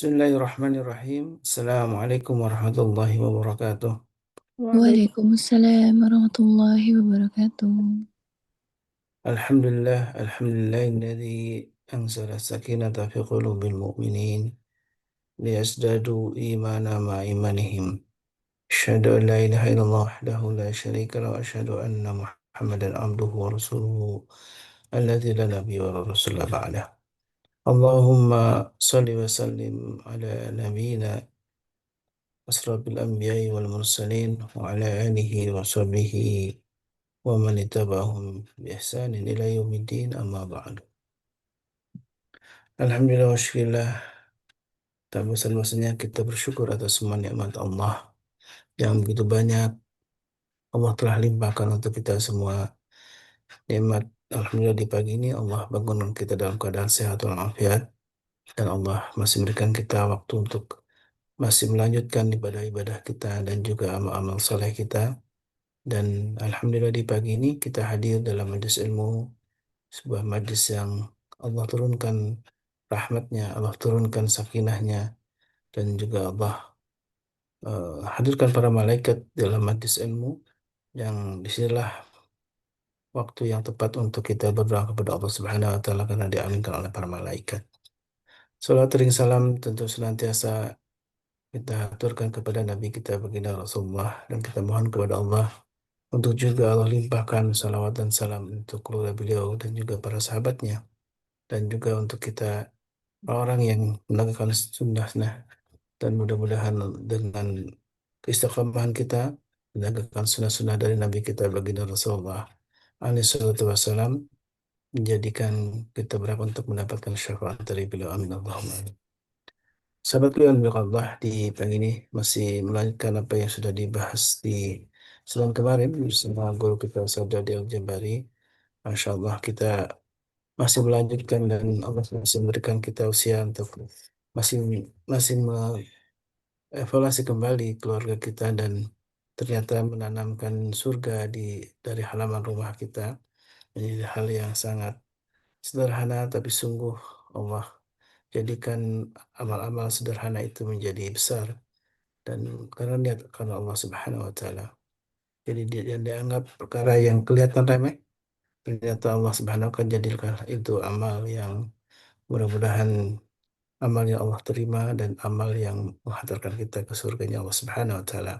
Bismillahirrahmanirrahim. Assalamualaikum warahmatullahi wabarakatuh. Waalaikumsalam warahmatullahi wabarakatuh. Alhamdulillah, anzala sakinata fi qulubil mu'minin liyazdadu imana ma imanihim. Asyhadu an la ilaha illallah wahdahu la syarika lahu wa asyhadu anna Muhammadan abduhu wa rasuluhu alladzi la nabiyya wa la rasula ba'dah. Allahumma salli wa sallim ala nabiyyina asrafil anbiya'i wal mursalin wa ala alihi wa sahbihi ومن اتبعهم بإحسان إلى يوم الدين أما بعد. Alhamdulillah wa syukurillah, tak bosan-bosannya kita bersyukur atas semua nikmat Allah yang begitu banyak. Allah telah limpahkan untuk kita semua nikmat. Alhamdulillah di pagi ini Allah bangunkan kita dalam keadaan sehat walafiat, dan Allah masih memberikan kita waktu untuk masih melanjutkan ibadah-ibadah kita dan juga amal-amal saleh kita. Dan Alhamdulillah di pagi ini kita hadir dalam majelis ilmu, sebuah majlis yang Allah turunkan rahmatnya, Allah turunkan sakinahnya, dan juga Allah hadirkan para malaikat dalam majlis ilmu, yang disinilah waktu yang tepat untuk kita berdoa kepada Allah Subhanahu wa Ta'ala karena diaminkan oleh para malaikat. Salat ring salam tentu senantiasa kita aturkan kepada Nabi kita baginda Rasulullah, dan kita mohon kepada Allah untuk juga Allah limpahkan salawat dan salam untuk keluarga beliau dan juga para sahabatnya, dan juga untuk kita orang yang menegakkan sunnah, dan mudah-mudahan dengan keistiqomahan kita menegakkan sunnah-sunnah dari Nabi kita baginda Rasulullah alaihi salatu wassalam, menjadikan kita berhak untuk mendapatkan syafaat dari beliau. Amin Allahumma amin. Sahabat yang Allah, di pagi ini masih melanjutkan apa yang sudah dibahas di sebulan kemarin bersama guru kita Ustaz Dadi Al-Jabari. Masya Allah, kita masih melanjutkan dan Allah masih memberikan kita usia untuk masih masih mengevaluasi kembali keluarga kita, dan ternyata menanamkan surga dari halaman rumah kita menjadi hal yang sangat sederhana, tapi sungguh Allah jadikan amal-amal sederhana itu menjadi besar, dan karena niat karena Allah Subhanahu wa taala. Jadi dia yang dianggap perkara yang kelihatan remeh, ternyata Allah Subhanahu wa taala jadikan itu amal yang mudah-mudahan amal yang Allah terima dan amal yang menghantarkan kita ke surganya Allah Subhanahu wa taala.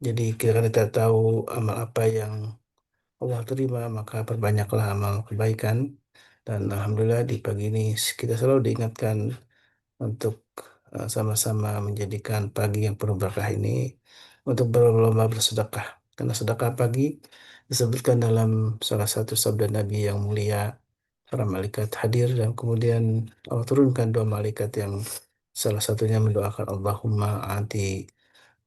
Jadi kita tahu amal apa yang Allah terima, maka perbanyaklah amal kebaikan. Dan Alhamdulillah di pagi ini kita selalu diingatkan untuk sama-sama menjadikan pagi yang penuh berkah ini untuk berlomba bersedekah. Karena sedekah pagi disebutkan dalam salah satu sabda Nabi yang mulia, para malaikat hadir dan kemudian Allah turunkan dua malaikat yang salah satunya mendoakan Allahumma anti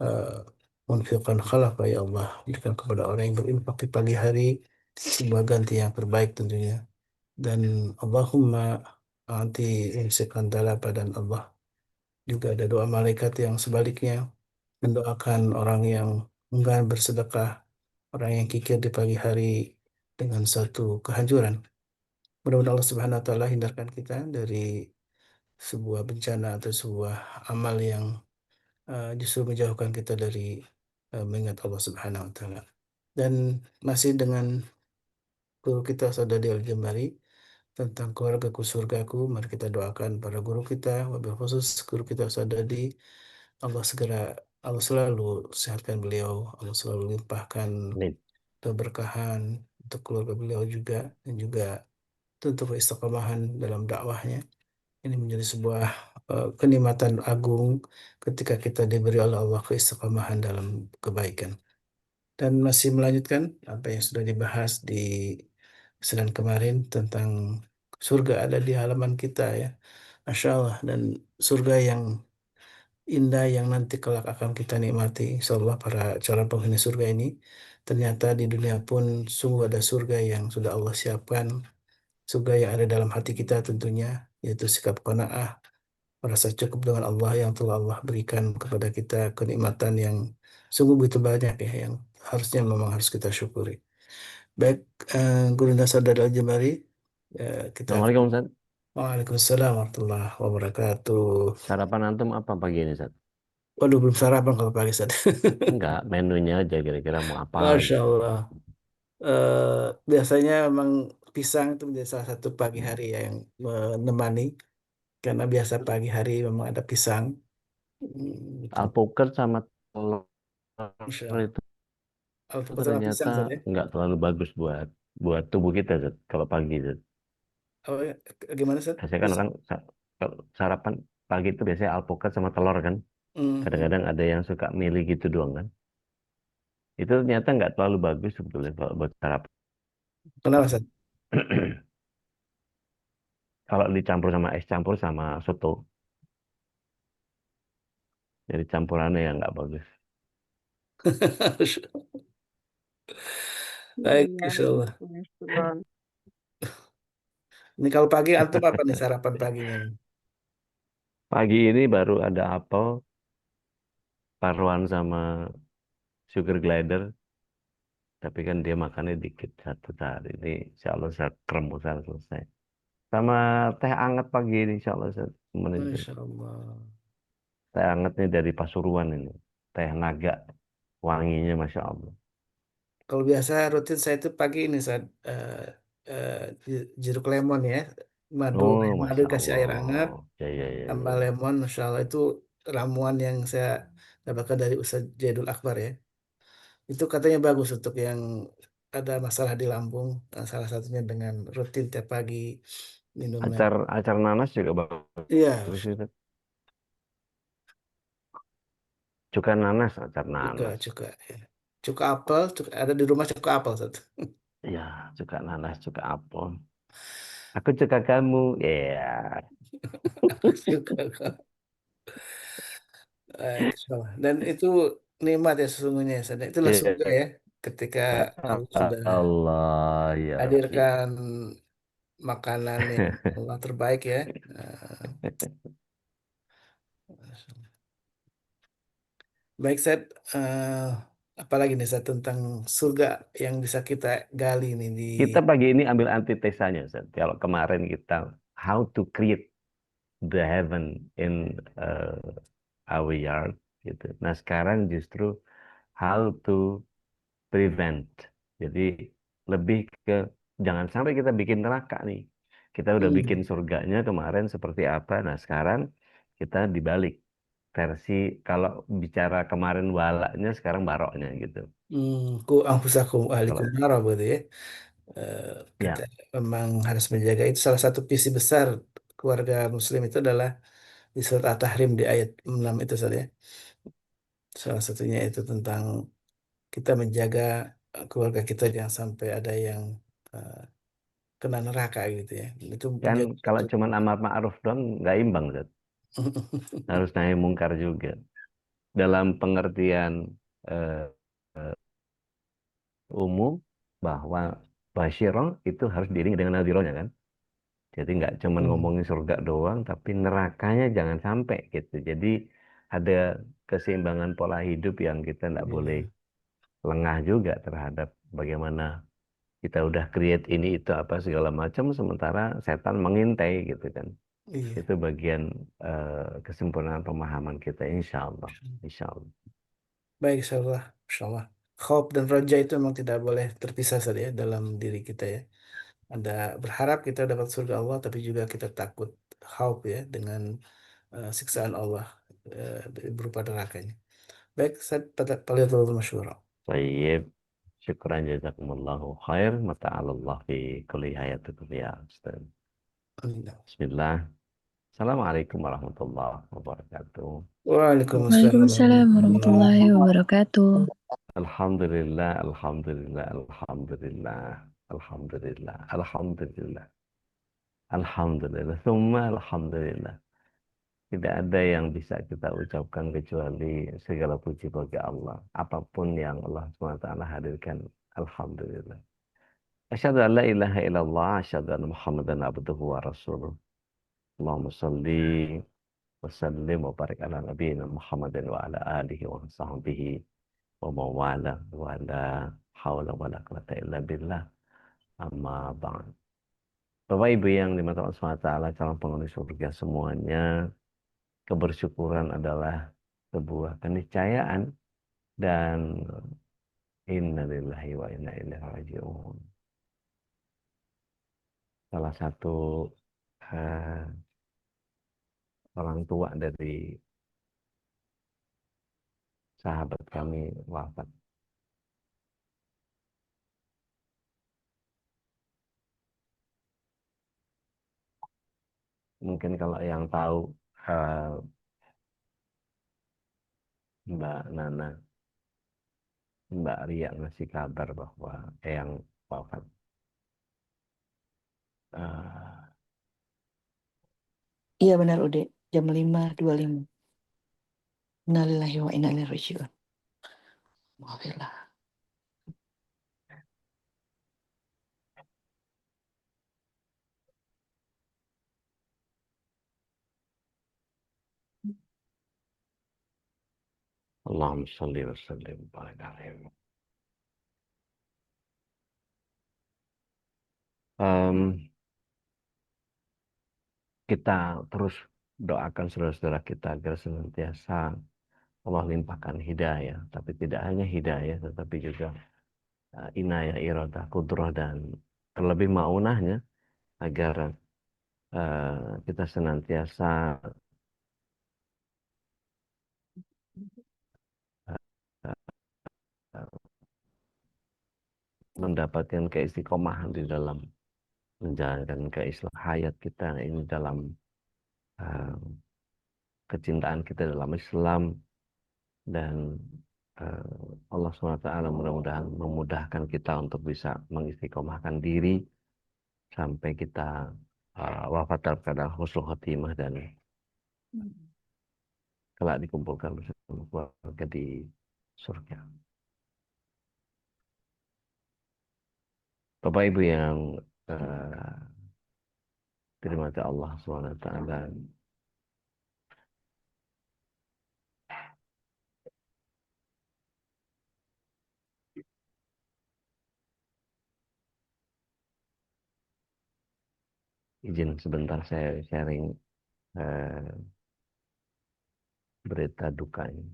uh, munfiqan khalafa, ya Allah, berikan kepada orang yang berinfak di pagi hari sebuah ganti yang terbaik tentunya. Dan Allahumma anti imsikan talapa, dan Allah juga ada doa malaikat yang sebaliknya mendoakan orang yang enggan bersedekah, orang yang kikir di pagi hari dengan satu kehancuran. Mudah-mudahan Allah Subhanahu wa taala hindarkan kita dari sebuah bencana atau sebuah amal yang justru menjauhkan kita dari mengingat Allah Subhanahu wa taala. Dan masih dengan guru kita Sadadi Al-Jambari tentang keluargaku surgaku, mari kita doakan para guru kita, wabil khusus guru kita Sadadi, Allah segera, Allah selalu sehatkan beliau, Allah selalu limpahkan Amin. keberkahan untuk keluarga beliau juga, dan juga tentu keistiqomahan dalam dakwahnya. Ini menjadi sebuah kenikmatan agung ketika kita diberi oleh Allah keistiqomahan dalam kebaikan. Dan masih melanjutkan apa yang sudah dibahas di Senin kemarin tentang surga ada di halaman kita, ya. Masya Allah, dan surga yang indah yang nanti kelak akan kita nikmati. Insya Allah para calon penghuni surga ini, ternyata di dunia pun sungguh ada surga yang sudah Allah siapkan. Surga yang ada dalam hati kita tentunya, yaitu sikap qanaah, merasa cukup dengan Allah yang telah Allah berikan kepada kita, kenikmatan yang sungguh begitu banyak, ya, yang harusnya memang harus kita syukuri. Baik, Guru Nasar dari Al-Jabari, kita akan Assalamualaikum Ustaz. Waalaikumsalam warahmatullahi wabarakatuh. Sarapan antum apa pagi ini, Zat? Waduh, belum sarapan kalau pagi saat. Enggak, menunya aja kira-kira mau apa Masya gitu. Allah. Eh, Biasanya memang pisang itu menjadi salah satu pagi hari ya yang menemani. Karena biasa pagi hari memang ada pisang. Gitu. Alpukat sama telur Masya Allah. itu Alpukat sama ternyata pisang saja. enggak terlalu bagus buat buat tubuh kita, Zat, kalau pagi, Zat. Oh, ya. Gimana Seth? Biasanya kan orang kalau sarapan pagi itu biasanya alpukat sama telur kan. Mhm. Kadang-kadang ada yang suka milih gitu doang kan. Itu ternyata enggak terlalu bagus sebetulnya kalau buat sarapan. Kenapa Seth? Kalau dicampur sama es campur sama soto, jadi campurannya yang enggak bagus. Baik, Insya Allah. Ini kalau pagi antum apa nih sarapan paginya nih? Pagi ini baru ada apel, paruan sama sugar glider, tapi kan dia makannya dikit satu hari ini, insya Allah saya keremusan selesai. Sama teh hangat pagi ini, insya Allah saya temenin tuh. Masya Allah. Teh hangatnya dari Pasuruan ini, teh naga, wanginya masya Allah. Kalau biasa rutin saya itu pagi ini saat jeruk lemon ya, madu, Oh, madu masya kasih air hangat, Allah, ya ya ya tambah ya. lemon, Masya Allah itu ramuan yang saya dapatkan dari Ustadz Jaidul Akbar ya. Itu katanya bagus untuk yang ada masalah di lambung, salah satunya dengan rutin tiap pagi minumnya. Acar acar nanas juga Iya, bagus itu. Cuka nanas, acar cuka, nanas. cuka, ya. Cuka apel, cuka, ada di rumah cuka apel satu. Ya, cuka nanas, cuka apel. Aku cuka kamu, ya. Cuka. Insya Allah. Dan itu nikmat ya sesungguhnya. Itulah surga Ya, ya. Ketika Allah sudah Allah ya Rabbi. hadirkan makanan yang Allah terbaik ya. Baik, Seth. Apalagi nih Seth, tentang surga yang bisa kita gali nih di. Kita pagi ini ambil antitesanya, Ustaz. Kalau kemarin kita how to create the heaven in uh, our yard, gitu. Nah sekarang justru how to prevent. Jadi lebih ke jangan sampai kita bikin neraka nih. Kita udah bikin Hmm, surganya kemarin seperti apa. Nah sekarang kita dibalik versi kalau bicara kemarin walaknya sekarang baroknya gitu. ku anfusakum ahlikum Kalau nara begitu ya. Eh, Kita ya memang harus menjaga itu salah satu visi besar keluarga Muslim itu adalah di surat At-Tahrim di ayat 6 itu saja. Salah satunya itu tentang kita menjaga keluarga kita jangan sampai ada yang eh, kena neraka gitu ya. Itu kan menjadi kalau satu. cuman amar ma'ruf doang nggak imbang, Zat. Harus nahi mungkar juga. Dalam pengertian eh, umum bahwa basyirah itu harus diiringi dengan nadhirahnya kan. Jadi nggak cuman Hmm, ngomongin surga doang, tapi nerakanya jangan sampai gitu. Jadi ada keseimbangan pola hidup yang kita nggak boleh iya, lengah juga terhadap bagaimana kita udah create ini itu apa segala macam, sementara setan mengintai gitu kan. iya. Itu bagian kesempurnaan pemahaman kita, insya Allah. Insya Allah. Baik, insya Allah. Insya Allah. Khauf dan roja itu memang tidak boleh terpisah saja ya dalam diri kita ya. Ada berharap kita dapat surga Allah, tapi juga kita takut khauf ya dengan siksaan Allah berupa nerakanya. Baik, saya pada Paliatul Masyura. Baik, syukran jazakumullahu khair. Mata'alallah fi kulli hayatikum ya Ustaz. Bismillah. Assalamualaikum warahmatullahi wabarakatuh. Waalaikumsalam Waalaikumsalam warahmatullahi warahmatullahi wabarakatuh. Alhamdulillah, alhamdulillah, alhamdulillah, alhamdulillah, alhamdulillah, alhamdulillah, semua alhamdulillah. Tidak ada yang bisa kita ucapkan kecuali segala puji bagi Allah. Apapun yang Allah SWT hadirkan, alhamdulillah. Asyhadu an la ilaha illallah, asyhadu anna Muhammadan abduhu wa rasuluh. Allahumma salli wa sallim wa barik ala nabiyina Muhammadin wa ala alihi wa sahbihi wa mawala wa la hawla wa la quwata illa billah amma ba'd. Bapak Ibu yang dimata Allah SWT, calon penghuni surga semuanya, kebersyukuran adalah sebuah keniscayaan dan inna lillahi wa inna ilaihi raji'un. Salah satu eh, orang tua dari sahabat kami wafat. Mungkin kalau yang tahu eh, Mbak Nana, Mbak Ria ngasih kabar bahwa yang wafat. Eh, Iya benar Ude, jam 5.25. Innalillahi wa inna ilaihi raji'un. Alhamdulillah. Allahumma sholli wa sallim wa barik alaihi. Kita terus doakan saudara-saudara kita agar senantiasa Allah limpahkan hidayah, tapi tidak hanya hidayah, tetapi juga inayah, iradah, kudrah, dan terlebih maunahnya agar kita senantiasa mendapatkan keistiqomahan di dalam menjalankan keislah hayat kita ini dalam uh, kecintaan kita dalam Islam dan Allah SWT mudah-mudahan memudahkan kita untuk bisa mengistiqomahkan diri sampai kita wafat dalam keadaan husnul khotimah dan kelak dikumpulkan bersama keluarga di surga. Bapak Ibu yang dirahmati Allah SWT, izin sebentar saya sharing berita duka ini.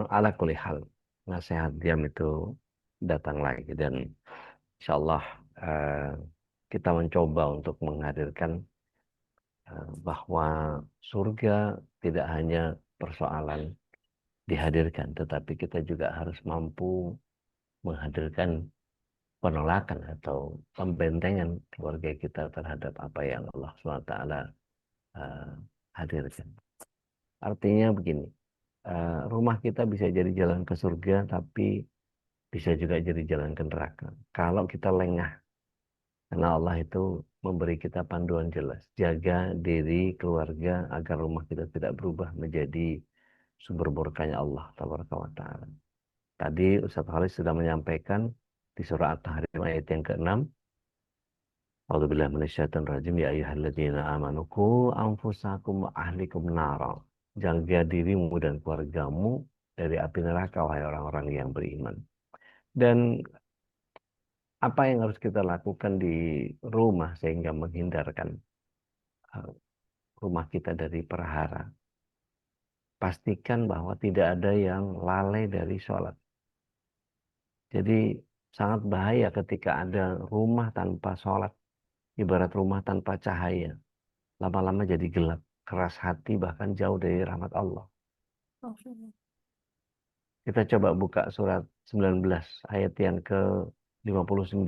Ala kulli hal, nasihat diam itu datang lagi dan insya Allah kita mencoba untuk menghadirkan bahwa surga tidak hanya persoalan dihadirkan, tetapi kita juga harus mampu menghadirkan penolakan atau pembentengan keluarga kita terhadap apa yang Allah SWT hadirkan. Artinya begini, rumah kita bisa jadi jalan ke surga, tapi bisa juga jadi jalan ke neraka. Kalau kita lengah, karena Allah itu memberi kita panduan jelas. Jaga diri, keluarga, agar rumah kita tidak berubah menjadi sumber berkahnya Allah Tabaraka wa Ta'ala. Tadi Ustaz Khalis sudah menyampaikan di surah At-Tahrim ayat yang ke-6. A'udzubillahi minasyaitonir rajim, ya ayyuhalladzina amanu qu anfusakum wa ahlikum nara. Jaga dirimu dan keluargamu dari api neraka, wahai orang-orang yang beriman. Dan apa yang harus kita lakukan di rumah sehingga menghindarkan rumah kita dari perhara? Pastikan bahwa tidak ada yang lalai dari sholat. Jadi sangat bahaya ketika ada rumah tanpa sholat, ibarat rumah tanpa cahaya. Lama-lama jadi gelap, keras hati, bahkan jauh dari rahmat Allah. Kita coba buka surat 19 ayat yang ke-59.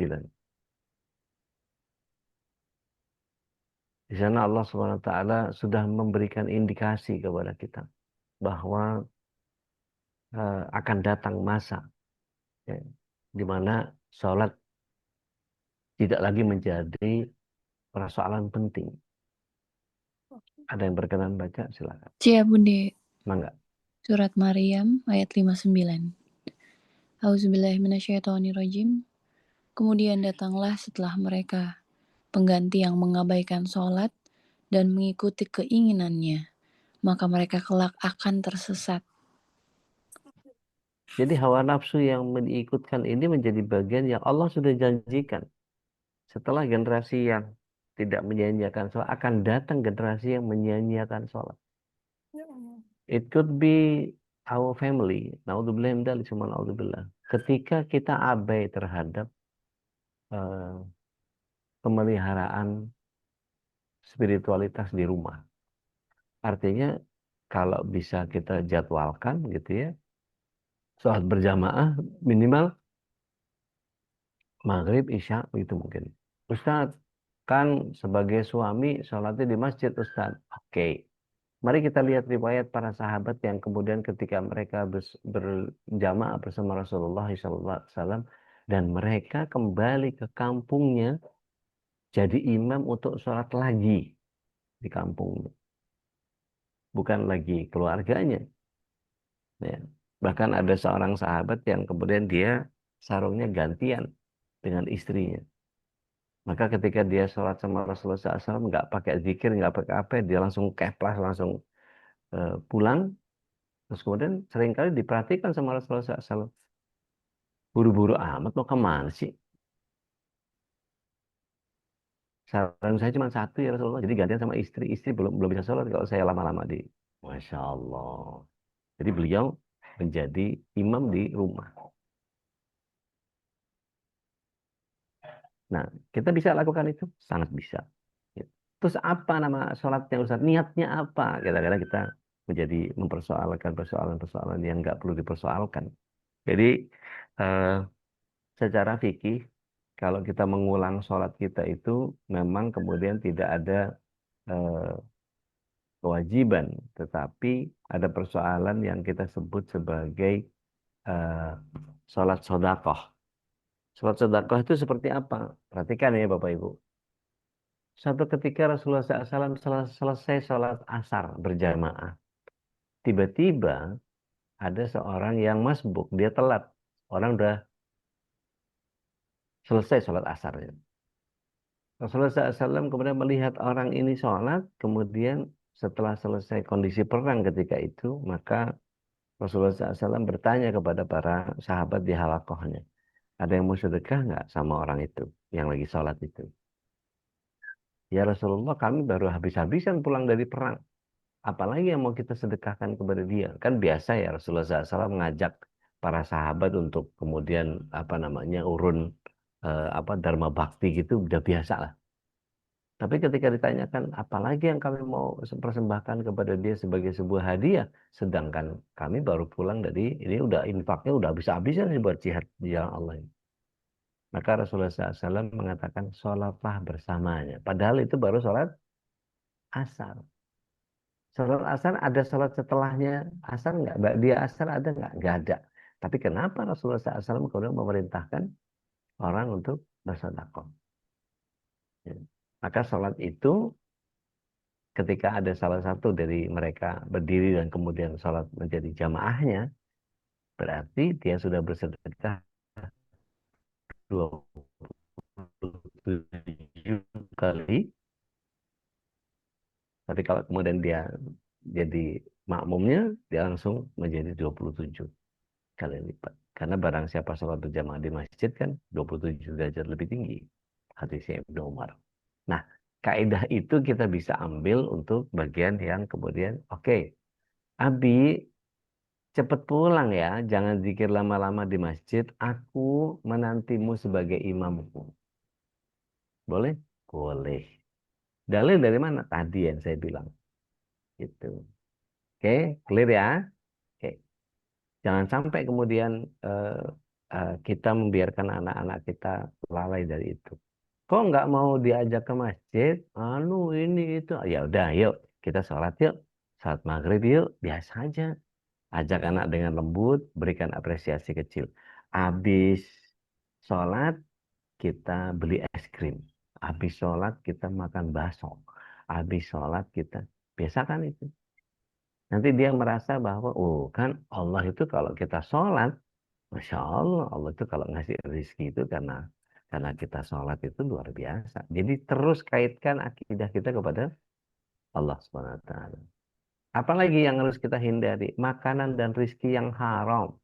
Di sana Allah SWT sudah memberikan indikasi kepada kita bahwa akan datang masa ya, di mana sholat tidak lagi menjadi persoalan penting. Ada yang berkenan baca? Silakan. Cia Bunda, Mangga. surat Maryam ayat 59. Auzubillahiminasyaitonirrajim. Kemudian datanglah setelah mereka pengganti yang mengabaikan sholat dan mengikuti keinginannya, maka mereka kelak akan tersesat. Jadi hawa nafsu yang diikutkan ini menjadi bagian yang Allah sudah janjikan. Setelah generasi yang tidak menyanyiakan sholat, akan datang generasi yang menyanyiakan sholat. It could be our family. Naudzubillah min dzalik, summa naudzubillah. Ketika kita abai terhadap pemeliharaan spiritualitas di rumah. Artinya kalau bisa kita jadwalkan gitu ya, sholat berjamaah minimal maghrib, isya itu mungkin. Ustadz, kan sebagai suami sholatnya di masjid Ustadz. Oke. Mari kita lihat riwayat para sahabat yang kemudian ketika mereka berjamaah bersama Rasulullah SAW dan mereka kembali ke kampungnya jadi imam untuk sholat lagi di kampungnya. Bukan lagi keluarganya. Ya. Bahkan ada seorang sahabat yang kemudian dia sarungnya gantian dengan istrinya. Maka ketika dia sholat sama Rasulullah SAW nggak pakai zikir, nggak pakai apa, dia langsung keplas, langsung pulang. Terus kemudian seringkali diperhatikan sama Rasulullah SAW. Buru-buru amat mau kemana sih? Sarung saya cuma satu ya Rasulullah. Jadi gantian sama istri. Istri belum bisa sholat kalau saya lama-lama di. Masya Allah. Jadi beliau menjadi imam di rumah. Nah, kita bisa lakukan itu? Sangat bisa. Terus apa nama sholatnya Ustaz? Niatnya apa? Kadang-kadang kita menjadi mempersoalkan persoalan-persoalan yang nggak perlu dipersoalkan. Jadi, secara fikih, kalau kita mengulang sholat kita itu memang kemudian tidak ada kewajiban, tetapi ada persoalan yang kita sebut sebagai sholat sodakoh. Sholat sodakoh itu seperti apa? Perhatikan ya Bapak Ibu. Suatu ketika Rasulullah SAW selesai sholat asar berjamaah. Tiba-tiba ada seorang yang masbuk, dia telat. Orang udah selesai sholat asarnya. Rasulullah SAW kemudian melihat orang ini sholat, kemudian setelah selesai kondisi perang ketika itu, maka Rasulullah SAW bertanya kepada para sahabat di halakohnya, ada yang mau sedekah nggak sama orang itu, yang lagi sholat itu? Ya Rasulullah, kami baru habis-habisan pulang dari perang. Apalagi yang mau kita sedekahkan kepada dia? Kan biasa ya Rasulullah SAW mengajak para sahabat untuk kemudian urun dharma bakti gitu, udah biasa lah. Tapi ketika ditanyakan, apalagi yang kami mau persembahkan kepada dia sebagai sebuah hadiah, sedangkan kami baru pulang dari ini, udah infaknya udah habis-habisan buat jihad di jalan Allah ini. Maka Rasulullah SAW mengatakan, sholatlah bersamanya. Padahal itu baru sholat asar. Sholat asar ada sholat setelahnya asar nggak? Dia asar ada nggak? Nggak ada. Tapi kenapa Rasulullah SAW kemudian memerintahkan orang untuk bersedekah? Ya. Maka sholat itu ketika ada salah satu dari mereka berdiri dan kemudian sholat menjadi jamaahnya, berarti dia sudah bersedekah 27 kali. Tapi kalau kemudian dia jadi makmumnya, dia langsung menjadi 27 kali lipat. Karena barang siapa sholat berjamaah di masjid kan 27 derajat lebih tinggi. Hadisnya Ibnu Umar. Nah, kaidah itu kita bisa ambil untuk bagian yang kemudian, oke, Abi, cepet pulang ya, jangan zikir lama-lama di masjid. Aku menantimu sebagai imamku. Boleh? Boleh. Dalil dari mana? Tadi yang saya bilang. Gitu. Oke, clear ya? Oke. Jangan sampai kemudian kita membiarkan anak-anak kita lalai dari itu. Kok nggak mau diajak ke masjid? Anu ini itu. Ya udah, yuk kita sholat yuk. Sholat maghrib yuk. Biasa aja. Ajak anak dengan lembut, berikan apresiasi kecil. Habis sholat, kita beli es krim. Habis sholat kita makan bakso. Habis sholat kita biasakan itu. Nanti dia merasa bahwa, oh kan Allah itu kalau kita sholat, Masya Allah, Allah itu kalau ngasih rezeki itu karena kita sholat itu luar biasa. Jadi terus kaitkan akidah kita kepada Allah Subhanahu Wa Taala. Apalagi yang harus kita hindari, makanan dan rezeki yang haram.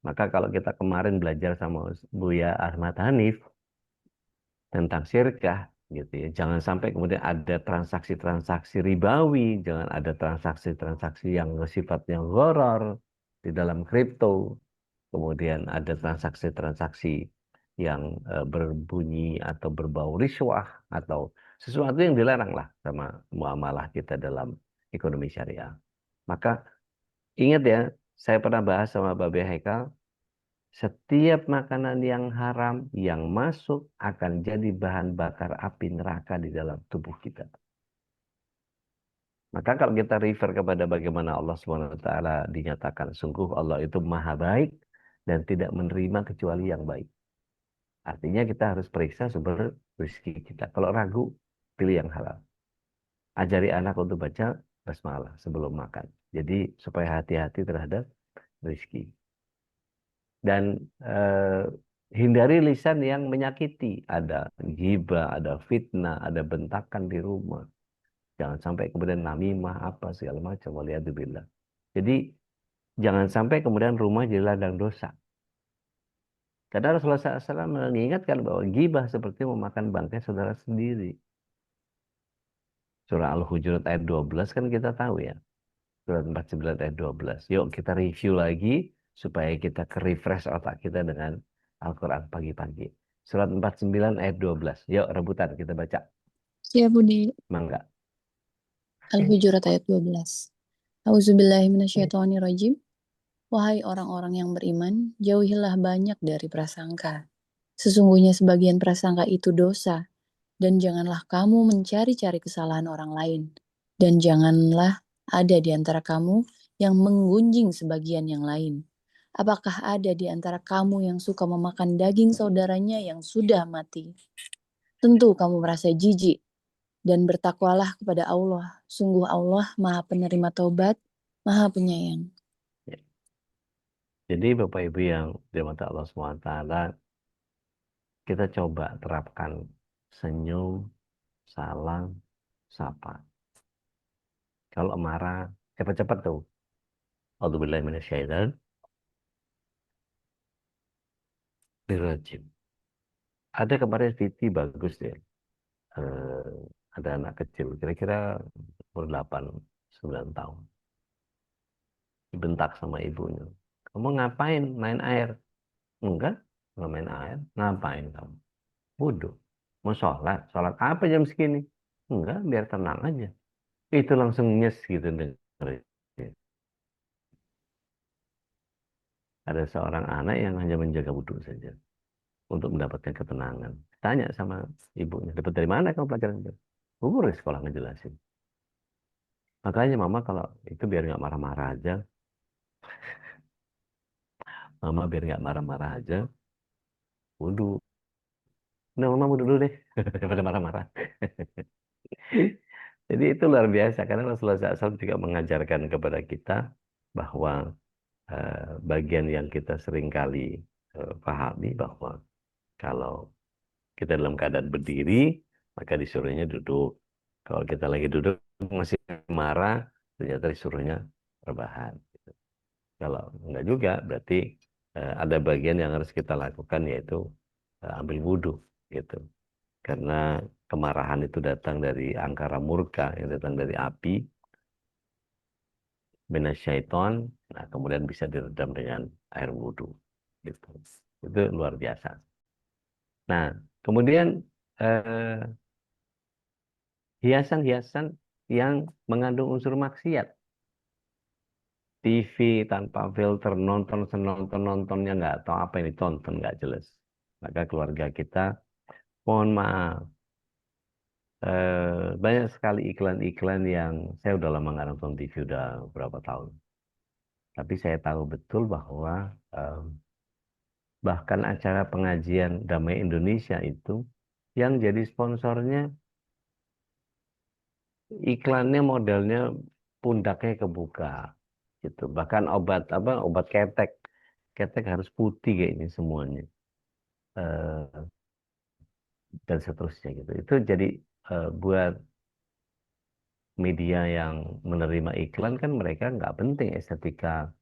Maka kalau kita kemarin belajar sama Buya Ahmad Hanif tentang syirkah, gitu ya, jangan sampai kemudian ada transaksi-transaksi ribawi, jangan ada transaksi-transaksi yang sifatnya gharar di dalam kripto, kemudian ada transaksi-transaksi yang berbunyi atau berbau riswah atau sesuatu yang dilarang lah sama muamalah kita dalam ekonomi syariah. Maka ingat ya, saya pernah bahas sama Babe Haikal, setiap makanan yang haram yang masuk akan jadi bahan bakar api neraka di dalam tubuh kita. Maka kalau kita refer kepada bagaimana Allah SWT dinyatakan, sungguh Allah itu maha baik dan tidak menerima kecuali yang baik. Artinya kita harus periksa sumber rezeki kita. Kalau ragu, pilih yang halal. Ajari anak untuk baca basmalah sebelum makan. Jadi supaya hati-hati terhadap rezeki. Dan hindari lisan yang menyakiti. Ada ghibah, ada fitnah, ada bentakan di rumah. Jangan sampai kemudian namimah apa segala macam. Waliyadzubillah. Jadi jangan sampai kemudian rumah jadi ladang dosa. Karena Rasulullah SAW mengingatkan bahwa ghibah seperti memakan bangkai saudara sendiri. Surah Al-Hujurat ayat 12 kan kita tahu ya. Surat 49 ayat 12. Yuk kita review lagi supaya kita ke-refresh otak kita dengan Al-Quran pagi-pagi. Surat 49 ayat 12. Yuk rebutan kita baca. Ya Budi. Mangga. Al-Hujurat ayat 12. Auzubillahiminasyaitonirrajim. Wahai orang-orang yang beriman, jauhilah banyak dari prasangka. Sesungguhnya sebagian prasangka itu dosa, dan janganlah kamu mencari-cari kesalahan orang lain. Dan janganlah ada di antara kamu yang menggunjing sebagian yang lain. Apakah ada di antara kamu yang suka memakan daging saudaranya yang sudah mati? Tentu kamu merasa jijik, dan bertakwalah kepada Allah. Sungguh Allah Maha Penerima Taubat, Maha Penyayang. Jadi Bapak Ibu yang dirahmati Allah SWT, kita coba terapkan senyum, salam, sapa. Kalau marah, cepat-cepat tuh. A'udzubillahi minasyaitonir rajim. Ada kemarin VT bagus deh. Ada anak kecil, kira-kira umur 8, 9 tahun. Dibentak sama ibunya. Kamu ngapain main air? Enggak, nggak main air. Ngapain kamu? Wudhu. Mau sholat? Sholat apa jam segini? Enggak, biar tenang aja. Itu langsung nyes gitu dengerin. Ada seorang anak yang hanya menjaga wudhu saja untuk mendapatkan ketenangan. Tanya sama ibunya, dapat dari mana kamu pelajaran itu? Guru di sekolah ngejelasin. Makanya mama kalau itu biar nggak marah-marah aja. Mama biar nggak marah-marah aja. Wudhu. Nah, mama wudhu dulu deh. Daripada marah-marah. Jadi itu luar biasa. Karena Rasulullah SAW juga mengajarkan kepada kita bahwa bagian yang kita seringkali pahami bahwa kalau kita dalam keadaan berdiri, maka disuruhnya duduk. Kalau kita lagi duduk masih marah, ternyata disuruhnya rebahan. Kalau enggak juga, berarti ada bagian yang harus kita lakukan, yaitu ambil wudhu, gitu. Karena kemarahan itu datang dari angkara murka, yang datang dari api, minasyaiton, nah kemudian bisa diredam dengan air wudhu. Gitu. Itu luar biasa. Nah, kemudian hiasan-hiasan yang mengandung unsur maksiat. TV tanpa filter, nonton senonton-nontonnya nggak tahu apa yang ditonton, nggak jelas. Maka keluarga kita, mohon maaf, banyak sekali iklan-iklan yang saya udah lama nggak nonton TV, udah berapa tahun. Tapi saya tahu betul bahwa bahkan acara pengajian Damai Indonesia itu yang jadi sponsornya iklannya modelnya pundaknya kebuka gitu. Bahkan obat ketek, ketek harus putih kayaknya semuanya. Eh, dan seterusnya gitu. Itu jadi buat media yang menerima iklan kan mereka nggak penting estetika.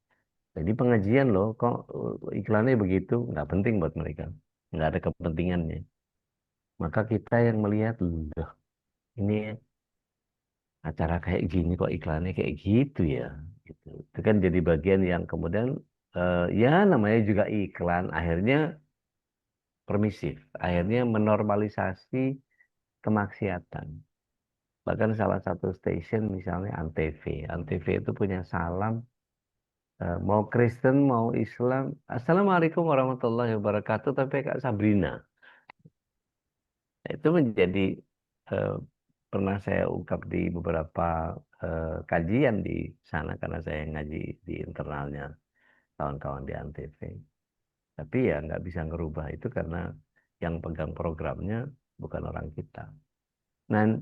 Jadi pengajian loh, kok iklannya begitu nggak penting buat mereka, nggak ada kepentingannya. Maka kita yang melihat, loh ini acara kayak gini kok iklannya kayak gitu ya. Gitu. Itu kan jadi bagian yang kemudian ya namanya juga iklan, akhirnya permisif, akhirnya menormalisasi kemaksiatan. Bahkan salah satu stasiun misalnya Antv. Antv itu punya salam, mau Kristen, mau Islam. Assalamualaikum warahmatullahi wabarakatuh, tapi Kak Sabrina. Itu menjadi, eh, pernah saya ungkap di beberapa kajian di sana, karena saya ngaji di internalnya kawan-kawan di Antv. Tapi ya nggak bisa ngerubah itu karena yang pegang programnya bukan orang kita. Nah,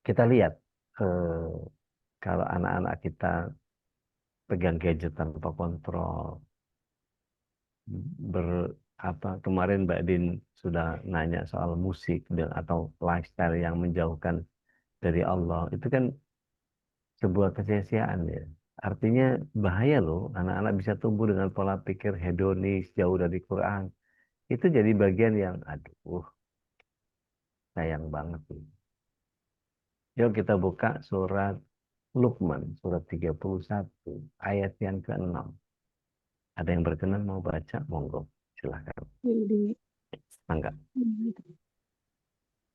kita lihat, eh, kalau anak-anak kita pegang gadget tanpa kontrol, ber kemarin Mbak Din sudah nanya soal musik dan atau lifestyle yang menjauhkan dari Allah, itu kan sebuah kesia-siaan ya. Artinya bahaya loh, anak-anak bisa tumbuh dengan pola pikir hedonis jauh dari Quran. Itu jadi bagian yang aduh sayang banget nih. Yuk kita buka surat Luqman, surat 31 ayat yang ke-6. Ada yang berkenan mau baca? Monggo, silahkan. Di Mangga.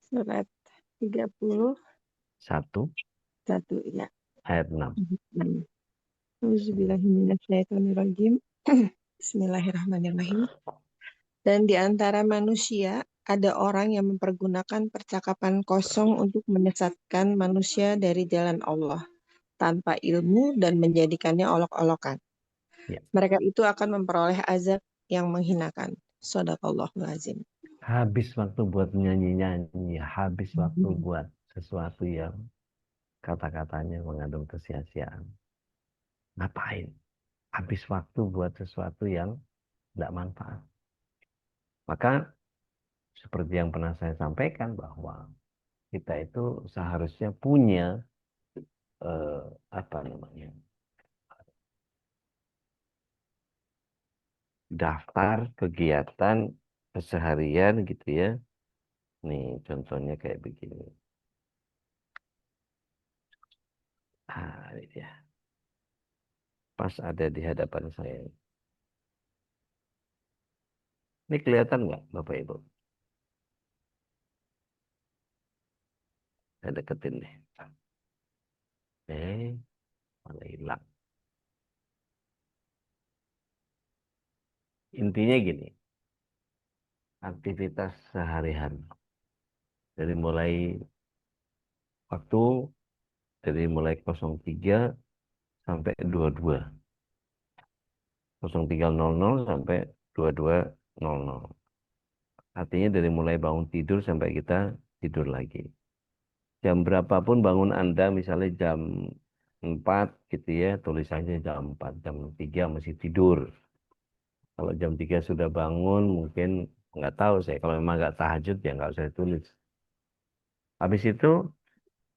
surat 31 Satu, ya. ayat 6. Auzubillahiminasyaitonirrajim. Bismillahirrahmanirrahim. Dan di antara manusia ada orang yang mempergunakan percakapan kosong untuk menyesatkan manusia dari jalan Allah tanpa ilmu dan menjadikannya olok-olokan. Ya. Mereka itu akan memperoleh azab yang menghinakan. Shadaqallahul azim. Habis waktu buat nyanyi-nyanyi, habis waktu buat sesuatu yang kata-katanya mengandung kesia-siaan. Ngapain? Habis waktu buat sesuatu yang tidak manfaat. Maka seperti yang pernah saya sampaikan bahwa kita itu seharusnya punya eh, apa namanya, daftar kegiatan keseharian gitu ya. Nih contohnya kayak begini. Ini dia. Pas ada di hadapan saya. Ini kelihatan nggak Bapak Ibu? Saya deketin deh. Malah hilang. Intinya gini, aktivitas sehari-hari. Dari mulai waktu, dari mulai 03 sampai 22. 03.00 sampai 22.00. Artinya dari mulai bangun tidur sampai kita tidur lagi. Jam berapapun bangun Anda, misalnya jam 4 gitu ya, tulisannya jam 4, jam 3 masih tidur. Kalau jam 3 sudah bangun, mungkin nggak tahu saya. Kalau memang nggak tahajud, ya nggak usah tulis. Habis itu,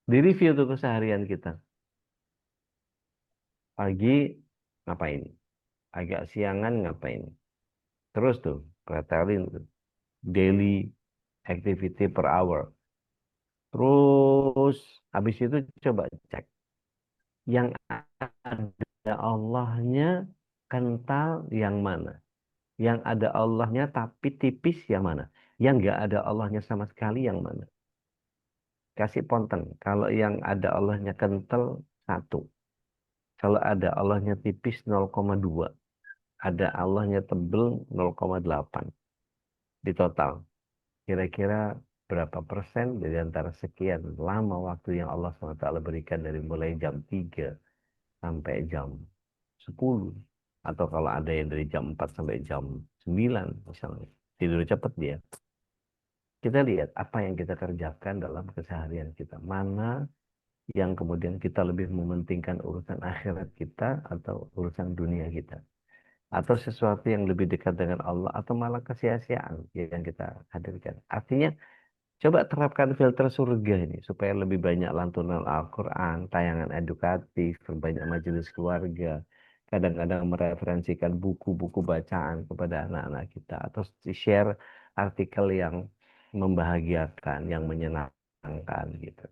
direview tuh keseharian kita. Pagi ngapain? Agak siangan ngapain? Terus tuh, pretelin tuh. Daily activity per hour. Terus, habis itu coba cek. Yang ada Allahnya kental yang mana? Yang ada Allahnya tapi tipis yang mana? Yang nggak ada Allahnya sama sekali yang mana? Kasih ponten. Kalau yang ada Allahnya kental, 1. Kalau ada Allahnya tipis, 0,2. Ada Allahnya tebel, 0,8. Di total. Kira-kira berapa persen dari antara sekian lama waktu yang Allah SWT berikan dari mulai jam 3 sampai jam 10. Atau kalau ada yang dari jam 4 sampai jam 9 misalnya. Tidur cepat dia. kita lihat apa yang kita kerjakan dalam keseharian kita. Mana yang kemudian kita lebih mementingkan urusan akhirat kita atau urusan dunia kita. Atau sesuatu yang lebih dekat dengan Allah atau malah kesia-siaan yang kita hadirkan. Artinya coba terapkan filter surga ini supaya lebih banyak lantunan Al-Quran, tayangan edukatif, banyak majelis keluarga, kadang-kadang mereferensikan buku-buku bacaan kepada anak-anak kita, atau share artikel yang membahagiakan, yang menyenangkan gitu.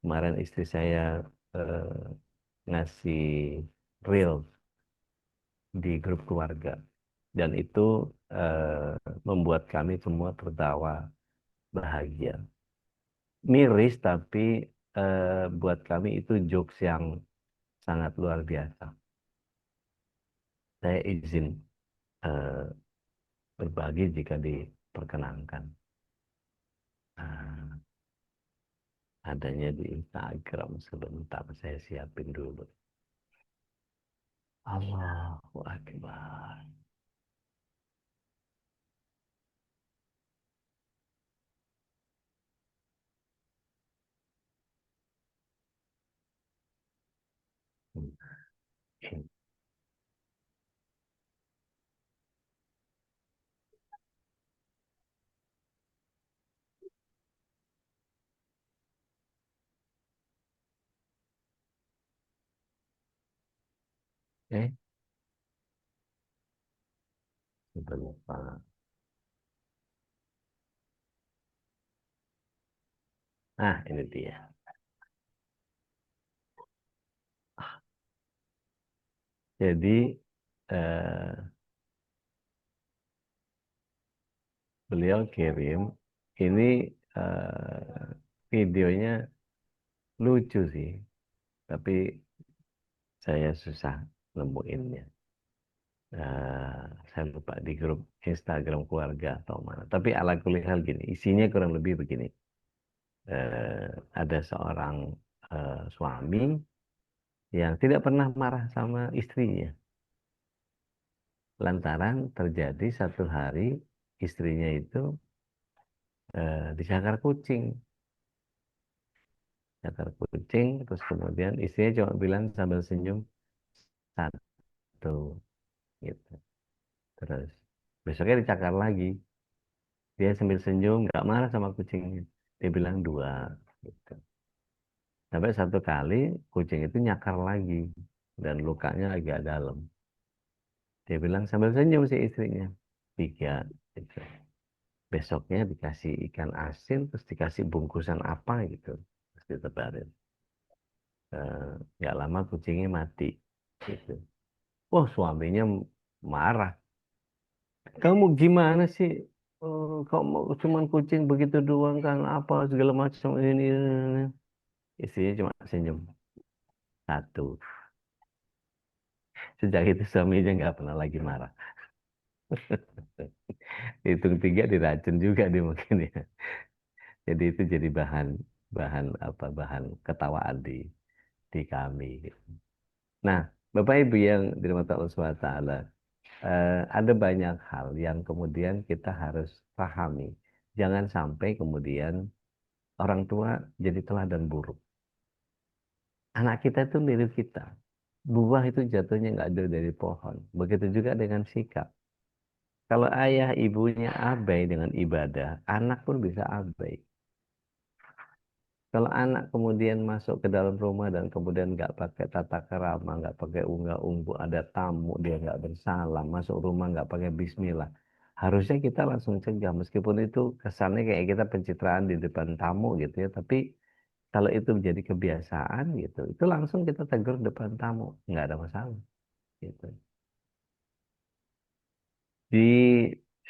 Kemarin istri saya ngasih reel di grup keluarga dan itu membuat kami semua tertawa bahagia. Miris tapi buat kami itu jokes yang sangat luar biasa. Saya izin eh, berbagi jika diperkenankan. Nah, adanya di Instagram sebentar saya siapin dulu. Allahu Akbar. Eh, sebentar. Nah, ini dia. Jadi eh, beliau kirim ini videonya lucu sih, tapi saya susah nemuinnya. Saya lupa di grup Instagram keluarga atau mana. Tapi ala kulli hal gini, isinya kurang lebih begini. Ada seorang suami yang tidak pernah marah sama istrinya. Lantaran terjadi satu hari istrinya itu dicakar kucing. Cakar kucing, terus kemudian istrinya cuma bilang sambil senyum, satu, gitu. Terus besoknya dicakar lagi. Dia sambil senyum, nggak marah sama kucingnya. Dia bilang dua, gitu. Sampai satu kali kucing itu nyakar lagi dan lukanya agak dalam. Dia bilang sambil senyum si istrinya, tiga, gitu. Besoknya dikasih ikan asin, terus dikasih bungkusan apa gitu, terus ditebarin. Nggak lama kucingnya mati, gitu. Oh, suaminya marah. Kamu gimana sih? Kamu cuman kucing begitu doang kan? Apa segala macam ini. Istrinya cuma senyum. Satu. Sejak itu suaminya nggak pernah lagi marah. Hitung tiga diracun juga dia mungkin ya. Jadi itu jadi bahan bahan apa bahan ketawaan di kami. Nah, Bapak Ibu yang dirahmati Allah SWT, ada banyak hal yang kemudian kita harus pahami. Jangan sampai kemudian orang tua jadi teladan buruk. Anak kita itu niru kita. Buah itu jatuhnya nggak jauh dari pohon. Begitu juga dengan sikap. Kalau ayah ibunya abai dengan ibadah, anak pun bisa abai. Kalau anak kemudian masuk ke dalam rumah dan kemudian nggak pakai tata kerama, nggak pakai unggah-ungguh, ada tamu dia nggak bersalam, masuk rumah nggak pakai bismillah, harusnya kita langsung cegah. Meskipun itu kesannya kayak kita pencitraan di depan tamu gitu ya, tapi kalau itu menjadi kebiasaan gitu, itu langsung kita tegur depan tamu, nggak ada masalah gitu. Di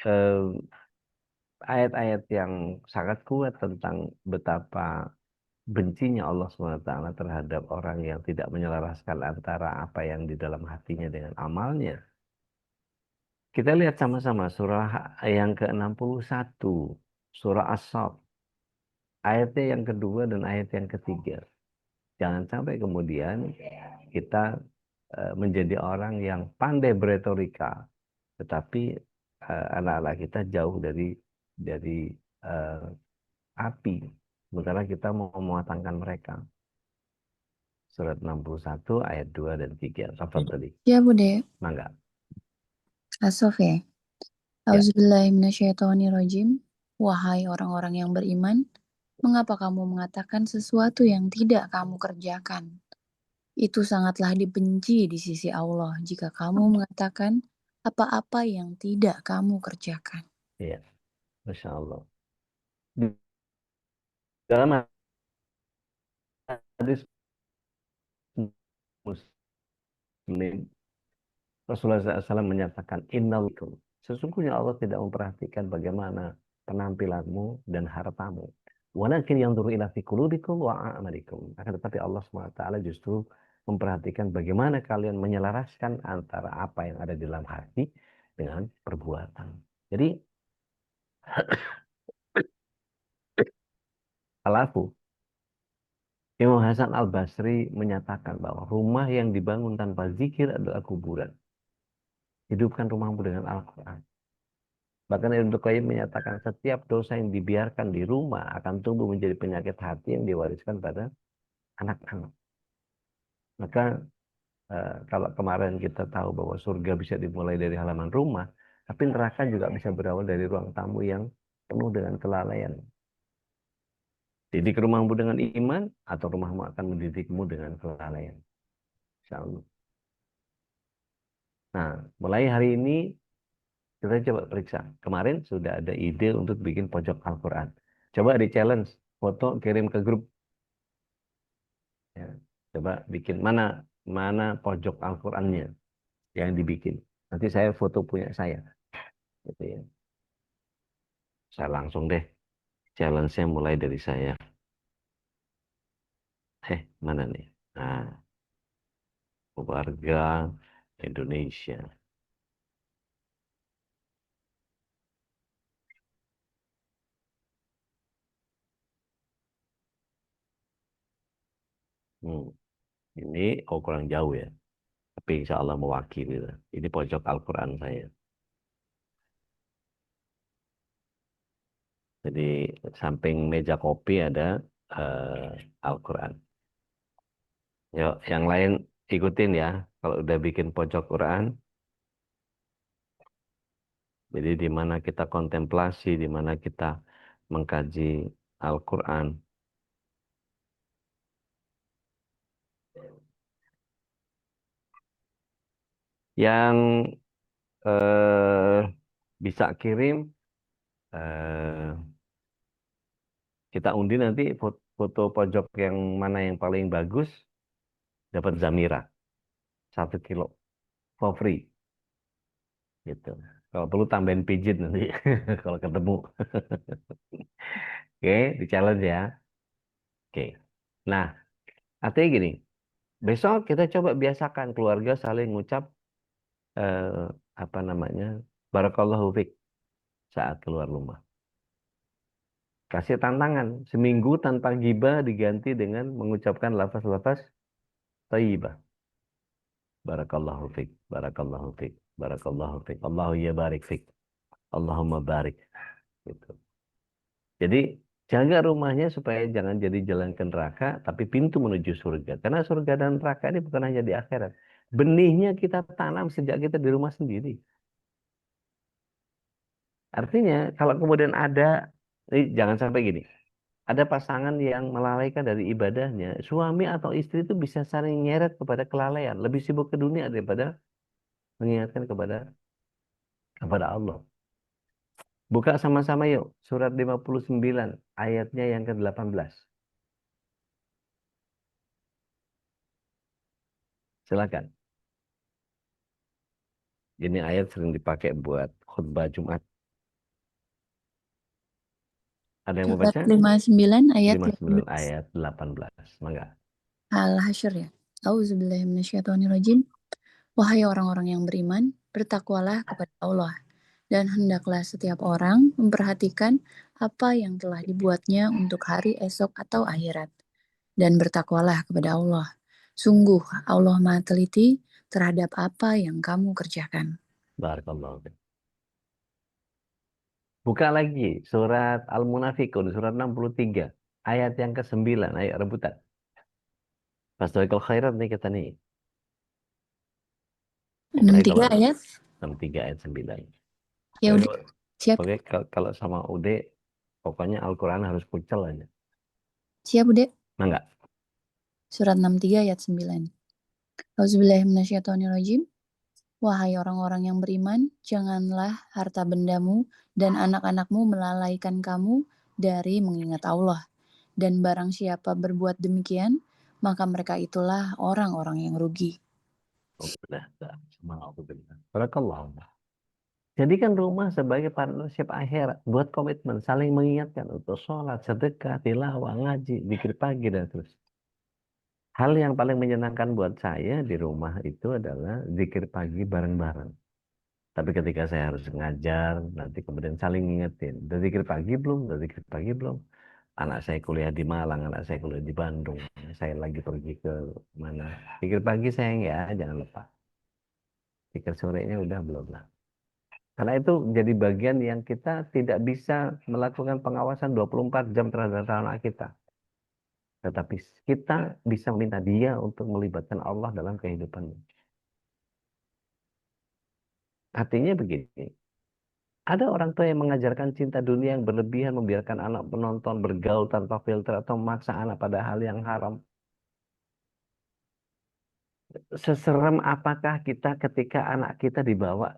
eh, ayat-ayat yang sangat kuat tentang betapa bencinya Allah SWT terhadap orang yang tidak menyelaraskan antara apa yang di dalam hatinya dengan amalnya. Kita lihat sama-sama surah yang ke-61, surah As-Saff, ayatnya yang kedua dan ayat yang ketiga. Jangan sampai kemudian kita menjadi orang yang pandai beretorika, tetapi anak-anak kita jauh dari api. Sementara kita mau mematangkan mereka. Surat 61 ayat 2 dan 3. Tafadhali. Ya Bude, Mangga. Asof ya. Ya. Auzubillahiminasyaitonirrajim. Wahai orang-orang yang beriman, mengapa kamu mengatakan sesuatu yang tidak kamu kerjakan? Itu sangatlah dibenci di sisi Allah jika kamu mengatakan apa-apa yang tidak kamu kerjakan. Iya. Masya Allah. Di dalam hadis Muslim, Rasulullah SAW menyatakan, Innalikum. Sesungguhnya Allah tidak memperhatikan bagaimana penampilanmu dan hartamu. Walakin yanzuru ila fi qulubikum wa a'malikum. Akan tetapi Allah SWT justru memperhatikan bagaimana kalian menyelaraskan antara apa yang ada di dalam hati dengan perbuatan. Jadi, alafu, Imam Hasan Al-Basri menyatakan bahwa rumah yang dibangun tanpa zikir adalah kuburan. Hidupkan rumahmu dengan Al-Quran. Bahkan Ibnu Qayyim menyatakan setiap dosa yang dibiarkan di rumah akan tumbuh menjadi penyakit hati yang diwariskan pada anak-anak. Maka kalau kemarin kita tahu bahwa surga bisa dimulai dari halaman rumah, tapi neraka juga bisa berawal dari ruang tamu yang penuh dengan kelalaian. Didik rumahmu dengan iman, atau rumahmu akan mendidikmu dengan kelalaian. Insya Allah. Nah, mulai hari ini kita coba periksa. Kemarin sudah ada ide untuk bikin pojok Al-Quran. Coba di challenge, foto kirim ke grup. Ya, coba bikin mana pojok Al-Qurannya yang dibikin. Nanti saya foto punya saya. Gitu ya. Saya langsung deh. Challenge-nya mulai dari saya. Mana nih? Nah, warga Indonesia. Ini kurang jauh ya. Tapi insya Allah mewakili. Ini pojok Al-Quran saya. Jadi samping meja kopi ada Al-Quran. Yuk, yang lain ikutin ya. Kalau udah bikin pojok Quran, jadi di mana kita kontemplasi, di mana kita mengkaji Al-Quran. Yang bisa kirim, kita undi nanti foto pojok yang mana yang paling bagus, dapat Zamira 1 kilo for free. Gitu. Kalau perlu tambahin pijit nanti kalau ketemu. Oke, di challenge ya. Oke. Nah, artinya gini, besok kita coba biasakan keluarga saling ngucap apa namanya, barakallahu fiik saat keluar rumah. Kasih tantangan, seminggu tanpa ghibah diganti dengan mengucapkan lafaz-lafaz thayyibah. Barakallahu fiik, barakallahu fiik, barakallahu fiik. Allahu ya barik fiik. Allahumma barik. Gitu. Jadi jaga rumahnya supaya jangan jadi jalan ke neraka, tapi pintu menuju surga. Karena surga dan neraka ini bukan hanya di akhirat. Benihnya kita tanam sejak kita di rumah sendiri. Artinya kalau kemudian ada, jangan sampai gini, ada pasangan yang melalaikan dari ibadahnya, suami atau istri itu bisa saling nyeret kepada kelalaian, lebih sibuk ke dunia daripada mengingatkan kepada Allah. Buka sama-sama yuk, surat 59, ayatnya yang ke-18. Silakan. Ini ayat sering dipakai buat khutbah Jumat. Ada yang mau Surat baca? 59 ayat 59 ayat 18. Mangga. Al-Hasyr ya. Auzubillahiminasyaitonirrajim. Wahai orang-orang yang beriman, bertakwalah kepada Allah, dan hendaklah setiap orang memperhatikan apa yang telah dibuatnya untuk hari esok atau akhirat. Dan bertakwalah kepada Allah. Sungguh Allah Maha Teliti terhadap apa yang kamu kerjakan. Barakallahu fiik. Buka lagi surat Al-Munafikun, surat 63, ayat yang ke-9, ayat rebutan. Fastabiqul khairat nih kita nih. Pokoknya 63 kalau ayat. 63 ayat 9. Ya Pokoknya, udah, siap. pokoknya kalau sama Ude, pokoknya Al-Quran harus kucel aja. Siap, Bude. Enggak? Surat 63 ayat 9. Auzubillahiminasyaitonirrajim. Wahai orang-orang yang beriman, janganlah harta bendamu dan anak-anakmu melalaikan kamu dari mengingat Allah. Dan barang siapa berbuat demikian, maka mereka itulah orang-orang yang rugi. Alhamdulillah. Alhamdulillah. Barakallahu. Jadikan rumah sebagai partnership akhirat. Buat komitmen, saling mengingatkan untuk sholat, sedekah, tilawah, ngaji, zikir pagi, dan terus. Hal yang paling menyenangkan buat saya di rumah itu adalah zikir pagi bareng-bareng. Tapi ketika saya harus ngajar, nanti kemudian saling ngingetin. Udah zikir pagi belum? Udah zikir pagi belum? Anak saya kuliah di Malang, anak saya kuliah di Bandung. Saya lagi pergi ke mana? Zikir pagi sayang ya, jangan lupa. Zikir sorenya udah belum lah. Karena itu jadi bagian yang kita tidak bisa melakukan pengawasan 24 jam terhadap anak kita. Tetapi kita bisa minta dia untuk melibatkan Allah dalam kehidupannya. Artinya begini, ada orang tua yang mengajarkan cinta dunia yang berlebihan, membiarkan anak penonton bergaul tanpa filter atau memaksa anak pada hal yang haram. Seserem apakah kita ketika anak kita dibawa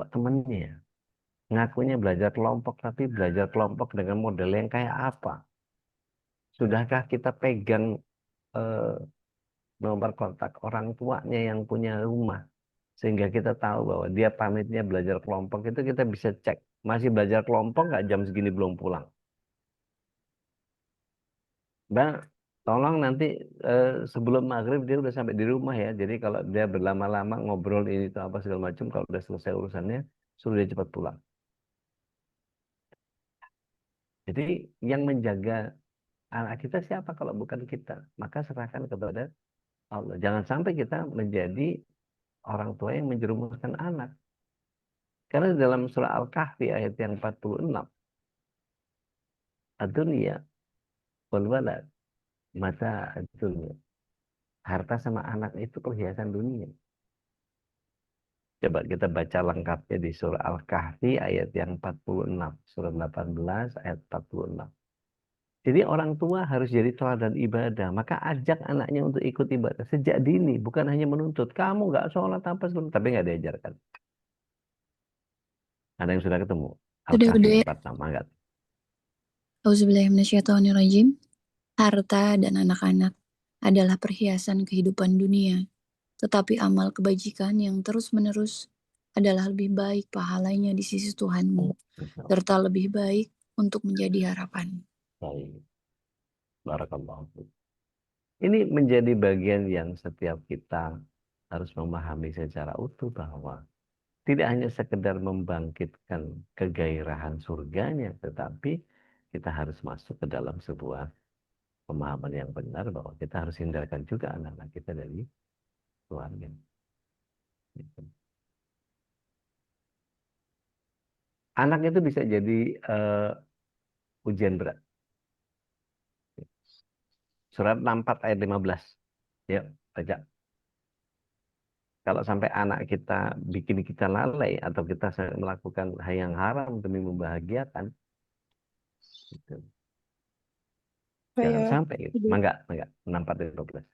temennya? Ngakunya belajar kelompok, tapi belajar kelompok dengan model yang kayak apa? Sudahkah kita pegang eh, nomor kontak orang tuanya yang punya rumah? Sehingga kita tahu bahwa dia pamitnya belajar kelompok itu kita bisa cek. Masih belajar kelompok nggak jam segini belum pulang? Mbak, tolong nanti sebelum maghrib dia udah sampai di rumah ya. Jadi kalau dia berlama-lama ngobrol ini itu apa segala macam, kalau udah selesai urusannya, suruh dia cepat pulang. Jadi yang menjaga anak kita siapa kalau bukan kita? Maka serahkan kepada Allah. Jangan sampai kita menjadi orang tua yang menjerumuskan anak. Karena dalam surah Al-Kahfi ayat yang 46, ad-dunya wal walad mata dunia. Harta sama anak itu perhiasan dunia. Coba kita baca lengkapnya di surah Al-Kahfi ayat yang 46. Surah 18 ayat 46. Jadi orang tua harus jadi teladan ibadah. Maka ajak anaknya untuk ikut ibadah sejak dini. Bukan hanya menuntut. Kamu nggak sholat apa segala, tapi nggak diajarkan. Ada yang sudah ketemu? Sudah, Al-Kahfi Bude. 46. Enggak? Auzubillahiminasyaitonirrajim. Harta dan anak-anak adalah perhiasan kehidupan dunia, tetapi amal kebajikan yang terus-menerus adalah lebih baik pahalanya di sisi Tuhanmu, serta lebih baik untuk menjadi harapan. Baik. Barakallahu fiik. Ini menjadi bagian yang setiap kita harus memahami secara utuh bahwa tidak hanya sekedar membangkitkan kegairahan surganya, tetapi kita harus masuk ke dalam sebuah pemahaman yang benar bahwa kita harus hindarkan juga anak-anak kita dari keluarga. Gitu. Anak itu bisa jadi ujian berat. Surat 64 ayat 15. Yuk, baca. Kalau sampai anak kita bikin kita lalai atau kita melakukan hal yang haram demi membahagiakan, gitu. Jangan Saya sampai gitu. Mangga, 64 ayat 15.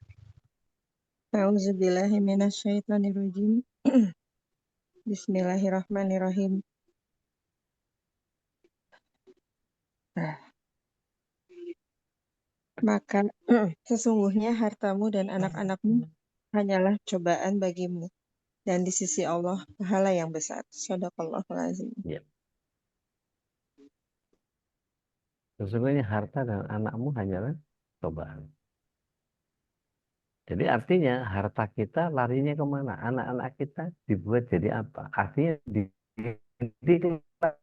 A'udzubillahiminasyaitonirrajim. Bismillahirrahmanirrahim. Maka sesungguhnya hartamu dan anak-anakmu hanyalah cobaan bagimu, dan di sisi Allah pahala yang besar. Shadaqallahul azim. Ya. Sesungguhnya harta dan anakmu hanyalah cobaan. Jadi artinya harta kita larinya kemana? Anak-anak kita dibuat jadi apa? Artinya didiklah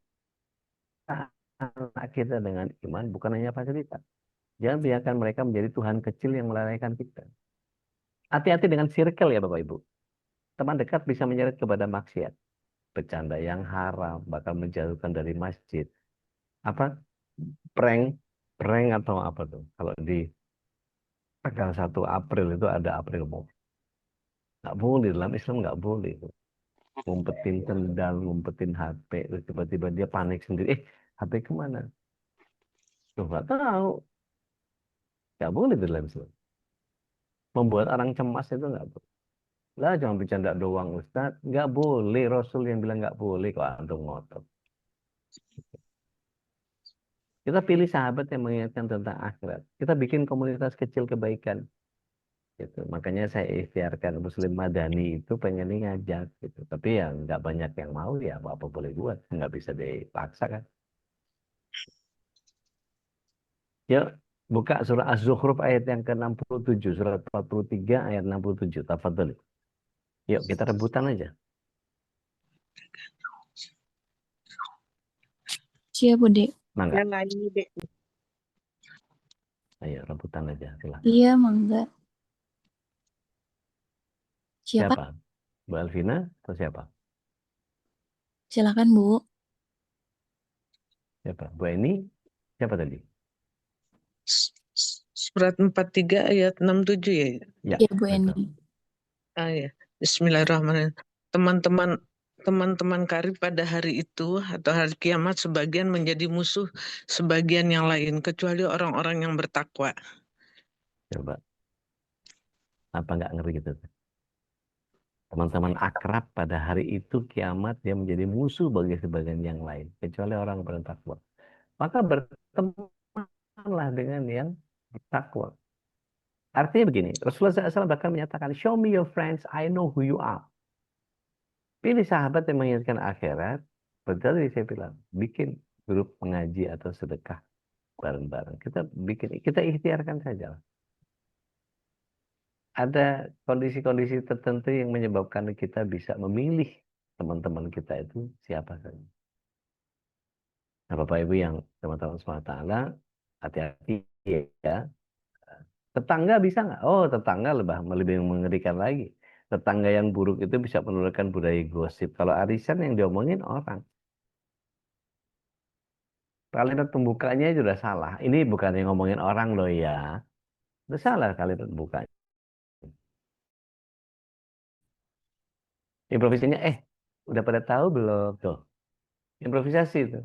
anak kita dengan iman bukan hanya fasilitas. Jangan biarkan mereka menjadi Tuhan kecil yang melalaikan kita. Hati-hati dengan circle ya Bapak Ibu. Teman dekat bisa menyeret kepada maksiat. bercanda yang haram, bakal menjauhkan dari masjid. Apa? Prank, prank atau apa tuh? Kalau di tanggal 1 April itu ada April Mop. Nggak boleh, dalam Islam nggak boleh. Ngumpetin sendal, ngumpetin HP, terus tiba-tiba dia panik sendiri. HP kemana? Tuh nggak tahu. Nggak boleh di dalam Islam. Membuat orang cemas itu nggak boleh. Lah jangan bercanda doang Ustaz. Nggak boleh. Rasul yang bilang nggak boleh kok antum ngotot. Kita pilih sahabat yang mengingatkan tentang akhirat. Kita bikin komunitas kecil kebaikan. Gitu. Makanya saya ikhtiarkan Muslim Madani itu pengen ngajak gitu. Tapi yang nggak banyak yang mau ya apa boleh buat. Nggak bisa dipaksa kan. Yuk buka surah Az-Zukhruf ayat yang ke-67. Surat 43 ayat 67. Tafadhol. Yuk kita rebutan aja. Siap, Bude. Mangga. Yang lain ini, Dek. Ayo rebutan aja. Silahkan. Iya, Mangga. Siapa? Siapa? Bu Alvina atau siapa? Silakan, Bu. Siapa? Bu Eni? Siapa tadi? Surat 43 ayat 67 ya. Ya, Iya, Bu betul. Eni. Ya. Bismillahirrahmanirrahim. Teman-teman karib pada hari itu atau hari kiamat sebagian menjadi musuh sebagian yang lain kecuali orang-orang yang bertakwa. Coba. Apa nggak ngeri gitu? Teman-teman akrab pada hari itu kiamat dia menjadi musuh bagi sebagian yang lain kecuali orang bertakwa. Maka bertemanlah dengan yang bertakwa. Artinya begini, Rasulullah SAW bahkan menyatakan, show me your friends, I know who you are. Pilih sahabat yang mengingatkan akhirat. Betul tadi saya bilang, bikin grup mengaji atau sedekah bareng-bareng. Kita ikhtiarkan saja. Ada kondisi-kondisi tertentu yang menyebabkan kita bisa memilih teman-teman kita itu siapa saja. Nah, Bapak Ibu yang teman-teman SWT, hati-hati ya. Tetangga bisa nggak? Oh, tetangga lebih mengerikan lagi. Tetangga yang buruk itu bisa menurunkan budaya gosip. Kalau arisan yang diomongin orang. Kalimat pembukanya sudah salah. Ini bukan yang ngomongin orang loh ya. Sudah salah kalimat pembukanya. Improvisasinya, udah pada tahu belum? Tuh, improvisasi itu.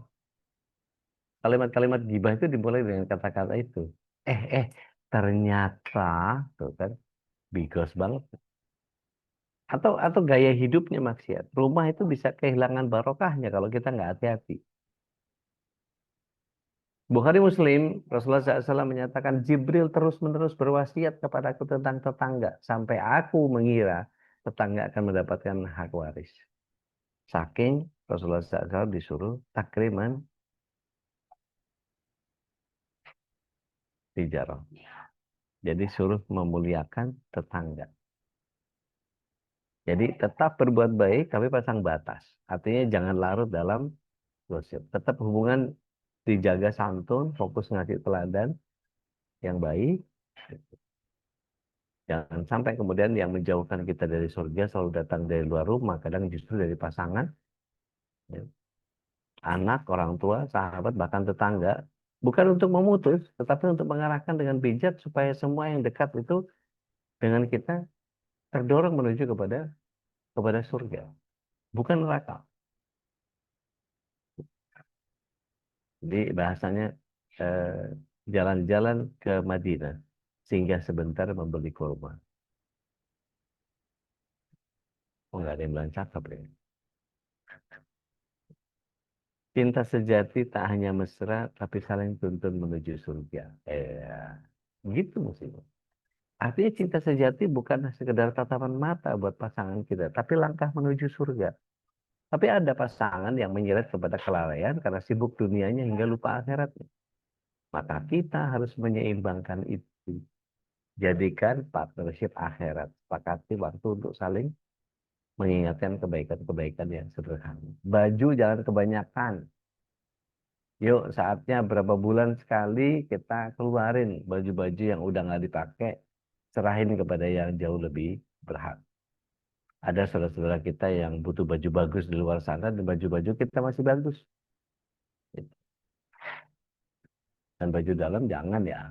Kalimat-kalimat gibah itu dimulai dengan kata-kata itu. Ternyata, tuh kan, bigos banget. Atau gaya hidupnya maksiat. Rumah itu bisa kehilangan barokahnya kalau kita nggak hati-hati. Bukhari Muslim, Rasulullah SAW menyatakan Jibril terus-menerus berwasiat kepadaku tentang tetangga. Sampai aku mengira tetangga akan mendapatkan hak waris. Saking Rasulullah SAW disuruh takriman tijarah. Jadi suruh memuliakan tetangga. Jadi tetap berbuat baik tapi pasang batas. Artinya jangan larut dalam gosip. Tetap hubungan dijaga santun, fokus ngasih teladan yang baik. Jangan sampai kemudian yang menjauhkan kita dari surga selalu datang dari luar rumah, kadang justru dari pasangan, ya. Anak, orang tua, sahabat, bahkan tetangga. Bukan untuk memutus, tetapi untuk mengarahkan dengan bijak supaya semua yang dekat itu dengan kita terdorong menuju kepada surga, bukan neraka. Jadi bahasanya jalan-jalan ke Madinah sehingga sebentar membeli kurma. Oh, nggak ada yang bilang cakep ya. Cinta sejati tak hanya mesra, tapi saling tuntun menuju surga. Gitu mestinya. Artinya cinta sejati bukan sekedar tatapan mata buat pasangan kita, tapi langkah menuju surga. Tapi ada pasangan yang menyeret kepada kelalaian karena sibuk dunianya hingga lupa akhiratnya. Maka kita harus menyeimbangkan itu. Jadikan partnership akhirat. Sepakati waktu untuk saling mengingatkan kebaikan-kebaikan yang sederhana. Baju jangan kebanyakan. Yuk saatnya berapa bulan sekali kita keluarin baju-baju yang udah nggak dipakai. Serahin kepada yang jauh lebih berhak. Ada saudara-saudara kita yang butuh baju bagus di luar sana dan baju-baju kita masih bagus. Dan baju dalam jangan ya.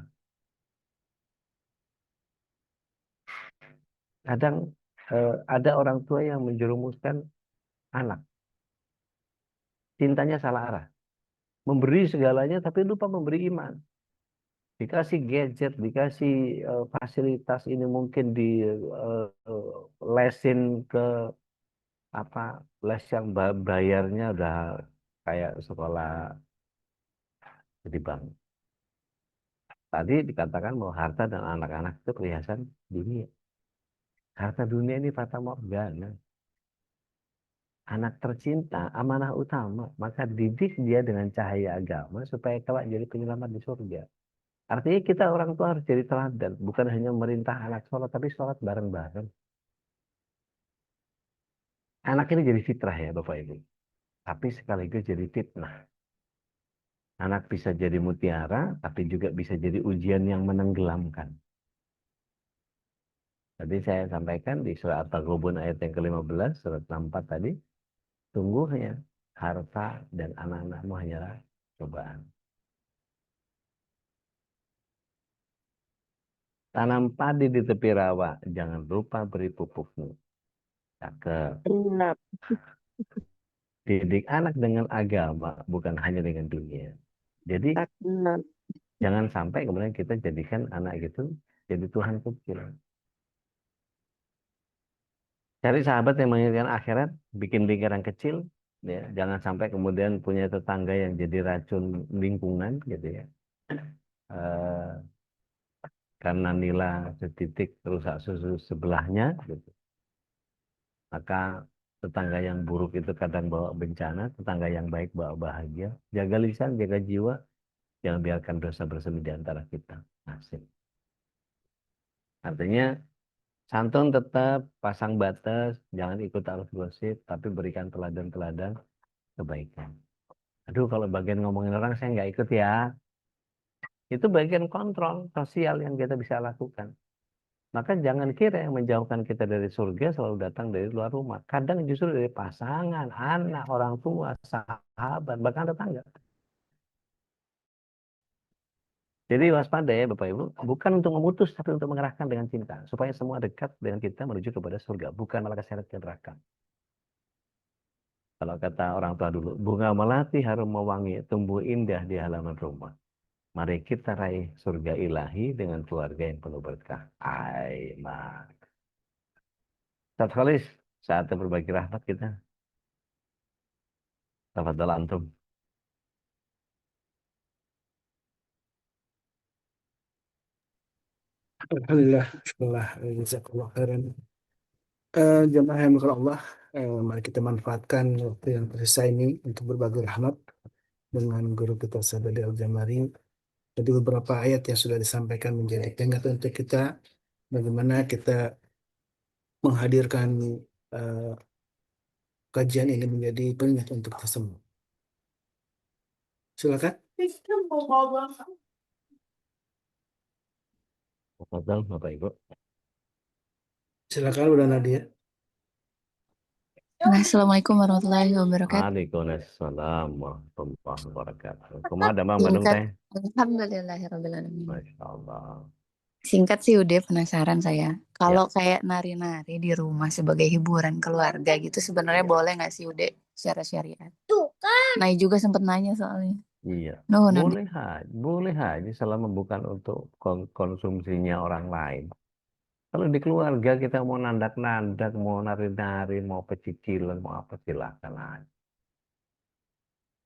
Kadang ada orang tua yang menjerumuskan anak. Cintanya salah arah. Memberi segalanya tapi lupa memberi iman. Dikasih gadget, dikasih fasilitas ini mungkin di lesin ke apa les yang bayarnya udah kayak sekolah di bank. Tadi dikatakan bahwa harta dan anak-anak itu perhiasan dunia. Harta dunia ini fata morgana. Anak tercinta, amanah utama. Maka didik dia dengan cahaya agama supaya kelak jadi penyelamat di surga. Artinya kita orang tua harus jadi teladan. Bukan hanya merintah anak sholat, tapi sholat bareng-bareng. Anak ini jadi fitrah ya Bapak Ibu. Tapi sekaligus jadi fitnah. Anak bisa jadi mutiara, tapi juga bisa jadi ujian yang menenggelamkan. Tadi saya sampaikan di surat At-Taghabun ayat yang ke-15, surat 64 tadi, sungguhnya harta dan anak-anakmu hanyalah cobaan. Tanam padi di tepi rawa, jangan lupa beri pupukmu. Cakep. Benar. Didik anak dengan agama, bukan hanya dengan dunia. Jadi, Benar. jangan sampai kemudian kita jadikan anak itu jadi Tuhan kecil. Cari sahabat yang menginginkan akhirat, bikin lingkaran kecil, ya. Jangan sampai kemudian punya tetangga yang jadi racun lingkungan, gitu ya. Karena nila setitik rusak susu sebelahnya, gitu. Maka tetangga yang buruk itu kadang bawa bencana, tetangga yang baik bawa bahagia. Jaga lisan, jaga jiwa, jangan biarkan dosa bersemi di antara kita. Asik. Artinya santun tetap, pasang batas, jangan ikut arus gosip, tapi berikan teladan-teladan kebaikan. Aduh, kalau bagian ngomongin orang saya nggak ikut ya. Itu bagian kontrol sosial yang kita bisa lakukan. Maka jangan kira yang menjauhkan kita dari surga selalu datang dari luar rumah. Kadang justru dari pasangan, anak, orang tua, sahabat, bahkan tetangga. Jadi waspada ya Bapak Ibu, bukan untuk memutus tapi untuk mengerahkan dengan cinta. Supaya semua dekat dengan kita menuju kepada surga, bukan malah keseret ke neraka. Kalau kata orang tua dulu, bunga melati harum mewangi, tumbuh indah di halaman rumah. Mari kita raih surga ilahi dengan keluarga yang penuh berkah. Aiman. Ustaz Khalis, saatnya berbagi rahmat kita. Tafadhal antum. Alhamdulillah, syukurlah, jazakallah khairan. Jemaah yang dimuliakan Allah, mari kita manfaatkan waktu yang tersisa ini untuk berbagi rahmat dengan guru kita Sahabat Al-Jamari. Jadi beberapa ayat yang sudah disampaikan menjadi peringatan untuk kita bagaimana kita menghadirkan eh, kajian ini menjadi peringatan untuk kita semua. Silakan. Tafadhal Bapak Ibu. Silakan udah Nadia. Assalamualaikum warahmatullahi wabarakatuh. Waalaikumsalam warahmatullahi wabarakatuh. Kumaha ada Bang Bandung teh? Alhamdulillahirrahmanirrahim. Masya Allah. Singkat sih udah penasaran saya. Kalau kayak nari-nari di rumah sebagai hiburan keluarga gitu sebenarnya boleh nggak sih udah secara syariat? Nah juga sempat nanya soalnya. Iya. Nuhun, Ude. Boleh aja selama bukan untuk konsumsinya orang lain. Kalau di keluarga kita mau nandak-nandak, mau nari-nari, mau pecicilan, mau apa silakan aja.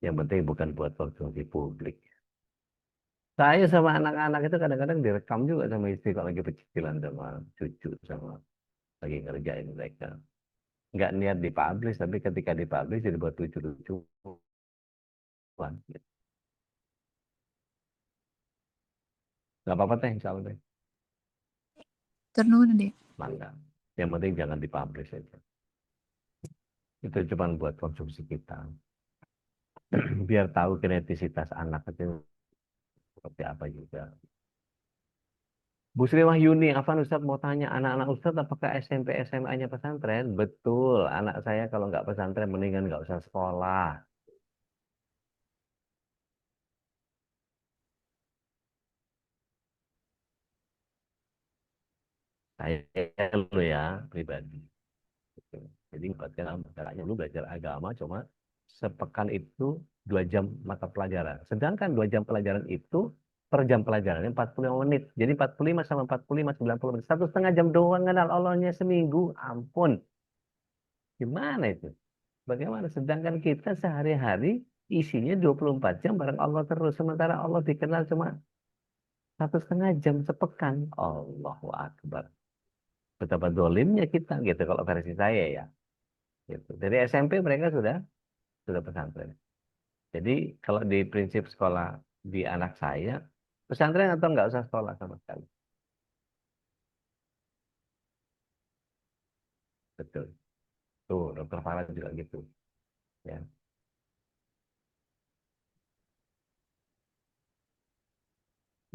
Yang penting bukan buat konsumsi publik. Saya sama anak-anak itu kadang-kadang direkam juga sama istri kalau lagi pecicilan sama cucu sama lagi ngerjain mereka. Nggak niat dipublish, tapi ketika dipublish jadi buat lucu-lucuan. Nggak apa-apa teh, insya Allah teh. Turun deh. Mangga. Yang penting jangan dipublish aja. Itu cuma buat konsumsi kita. Biar tahu kinetisitas anak itu seperti apa juga. Bu Sri Wahyuni, Afan Ustadz mau tanya, anak-anak Ustadz apakah SMP SMA-nya pesantren? Betul, anak saya kalau nggak pesantren mendingan nggak usah sekolah. Saya lo ya pribadi. Gitu. Jadi buatkan caranya lu belajar agama cuma sepekan itu 2 jam mata pelajaran. Sedangkan 2 jam pelajaran itu per jam pelajarannya 45 menit. Jadi 45 sama 45 90 menit. 1,5 jam doang kenal Allahnya seminggu. Ampun. Gimana itu? Bagaimana? Sedangkan kita sehari-hari isinya 24 jam bareng Allah terus. Sementara Allah dikenal cuma 1,5 jam sepekan. Allahu Akbar. Betapa dolimnya kita gitu kalau versi saya ya. Gitu. Dari SMP mereka sudah pesantren. Jadi kalau di prinsip sekolah di anak saya, pesantren atau nggak usah sekolah sama sekali. Betul. Tuh, dokter Farah juga gitu. Ya.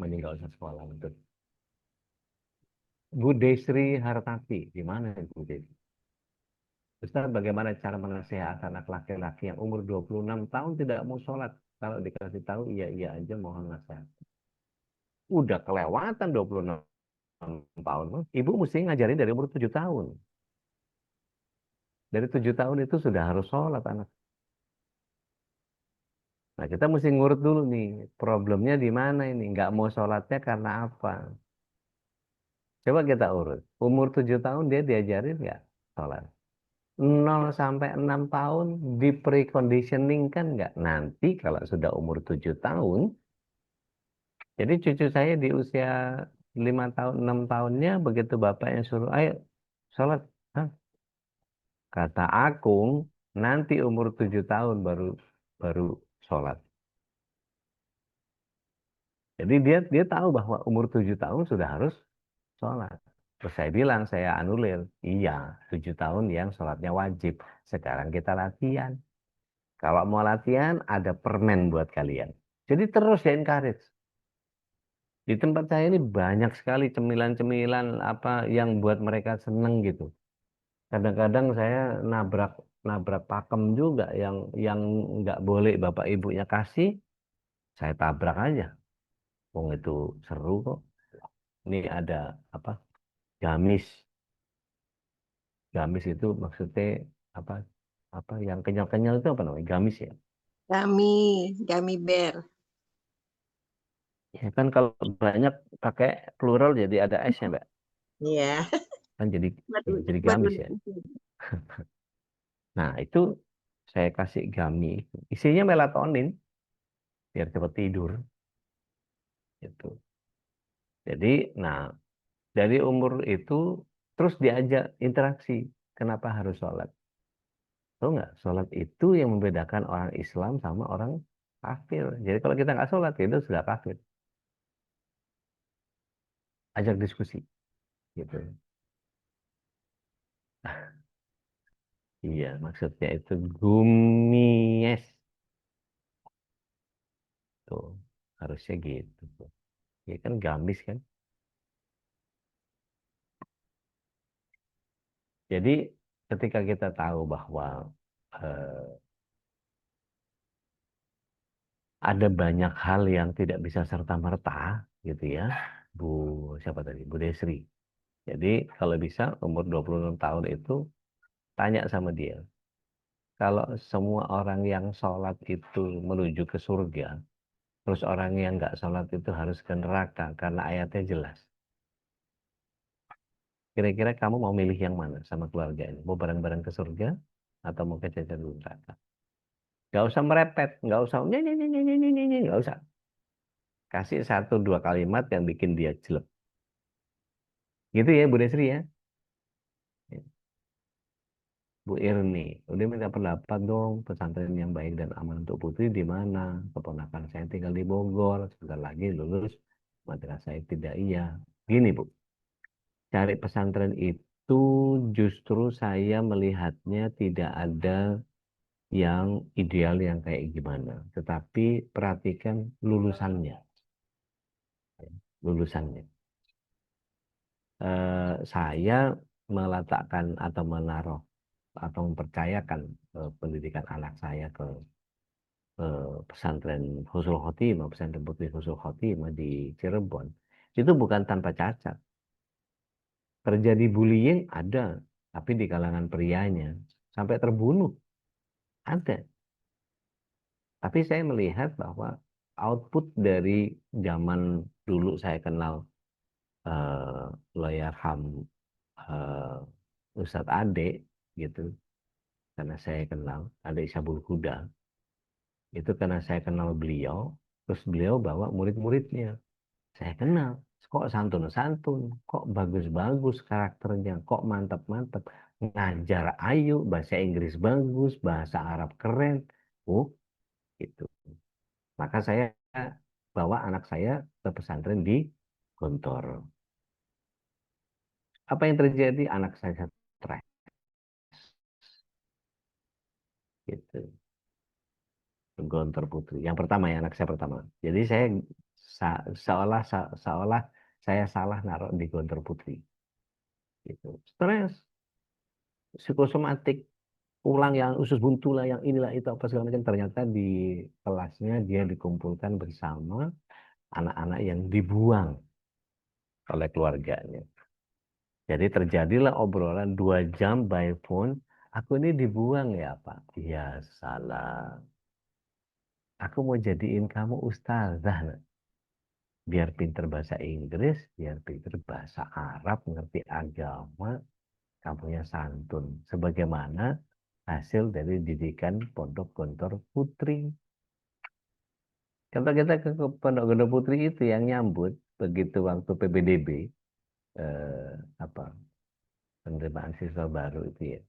Mending nggak usah sekolah. Betul. Bu Desri Hartati, gimana Bu Desri? Ustaz, bagaimana cara menasihati anak laki-laki yang umur 26 tahun tidak mau sholat? Kalau dikasih tahu, iya aja mohon nasihat. Udah kelewatan 26 tahun. Ibu mesti ngajarin dari umur 7 tahun. Dari 7 tahun itu sudah harus sholat anak. Nah, kita mesti ngurut dulu nih, problemnya di mana ini? Nggak mau sholatnya karena apa? Coba kita urut. Umur 7 tahun dia diajarin nggak sholat? 0 sampai 6 tahun di preconditioning kan nggak? Nanti kalau sudah umur 7 tahun, jadi cucu saya di usia 5 tahun, 6 tahunnya, begitu bapaknya suruh, ayo sholat. Hah? Kata Akung, nanti umur 7 tahun baru baru sholat. Jadi dia tahu bahwa umur 7 tahun sudah harus sholat. Terus saya bilang, saya anulir. Iya, 7 tahun yang sholatnya wajib. Sekarang kita latihan. Kalau mau latihan, ada permen buat kalian. Jadi terus ya encourage. Di tempat saya ini banyak sekali cemilan-cemilan apa yang buat mereka seneng gitu. Kadang-kadang saya nabrak nabrak pakem juga yang nggak boleh bapak ibunya kasih, saya tabrak aja. Wong itu seru kok. Ini ada apa? Gamis. Gamis itu maksudnya apa? Apa yang kenyal-kenyal itu apa namanya? Gamis ya. Gummy bear. Ya kan kalau banyak pakai plural jadi ada S ya, Mbak. Iya, Kan jadi buat ya, udah, jadi buat gamis udah. ya. Nah, itu saya kasih gami. Isinya melatonin biar cepat tidur gitu. Jadi, nah, dari umur itu terus diajak interaksi. Kenapa harus sholat? Tahu nggak? Sholat itu yang membedakan orang Islam sama orang kafir. Jadi kalau kita nggak sholat, itu sudah kafir. Ajak diskusi, gitu. Iya, maksudnya itu gumies. Tuh, harusnya gitu. Tuh. Ya kan gamis kan. Jadi ketika kita tahu bahwa eh, ada banyak hal yang tidak bisa serta-merta, gitu ya, Bu siapa tadi, Bu Desri. Jadi kalau bisa umur 26 tahun itu tanya sama dia, kalau semua orang yang sholat itu menuju ke surga, terus orang yang nggak sholat itu harus ke neraka karena ayatnya jelas. Kira-kira kamu mau milih yang mana sama keluarga ini? Mau bareng-bareng ke surga atau mau kececer di neraka? Nggak usah merepet, nggak usah nyanyi, nyanyi, nyanyi, nyanyi, nggak usah. Kasih 1 2 kalimat yang bikin dia jelek. Gitu ya Bu Desri ya. Bu Irni, udah minta pendapat dong pesantren yang baik dan aman untuk putri di mana? Keponakan saya tinggal di Bogor, sebentar lagi lulus madrasah tidak iya. Gini Bu, cari pesantren itu justru saya melihatnya tidak ada yang ideal yang kayak gimana. Tetapi perhatikan lulusannya. Lulusannya. saya meletakkan atau menaruh atau mempercayakan pendidikan anak saya ke pesantren Husnul Khotimah, pesantren Putri Husnul Khotimah di Cirebon, itu bukan tanpa cacat. Terjadi bullying ada, tapi di kalangan prianya sampai terbunuh ada. Tapi saya melihat bahwa output dari zaman dulu saya kenal Allahyarham Ustadz Ade gitu, karena saya kenal Ade Sabul Huda, itu karena saya kenal beliau, terus beliau bawa murid-muridnya, saya kenal, kok santun-santun, kok bagus-bagus karakternya, kok mantap-mantap, ngajar ayu, bahasa Inggris bagus, bahasa Arab keren, oh gitu. Maka saya bawa anak saya ke pesantren di Gontor. Apa yang terjadi? Anak saya stres. Gitu. Gontor Putri. Yang pertama ya, anak saya pertama. Jadi saya seolah saya salah naruh di Gontor Putri. Gitu. Stres, psikosomatik, ulang yang usus buntu lah, yang inilah itu apa segala macam. Ternyata di kelasnya dia dikumpulkan bersama anak-anak yang dibuang oleh keluarganya. Jadi terjadilah obrolan 2 jam by phone. Aku ini dibuang ya Pak? Ya salah. Aku mau jadiin kamu ustazah. Biar pinter bahasa Inggris, biar pinter bahasa Arab, ngerti agama, kamunya santun. Sebagaimana hasil dari didikan Pondok Gontor Putri. Kalau kita ke Pondok Gontor Putri itu yang nyambut begitu waktu PPDB, apa penerimaan siswa baru itu ya,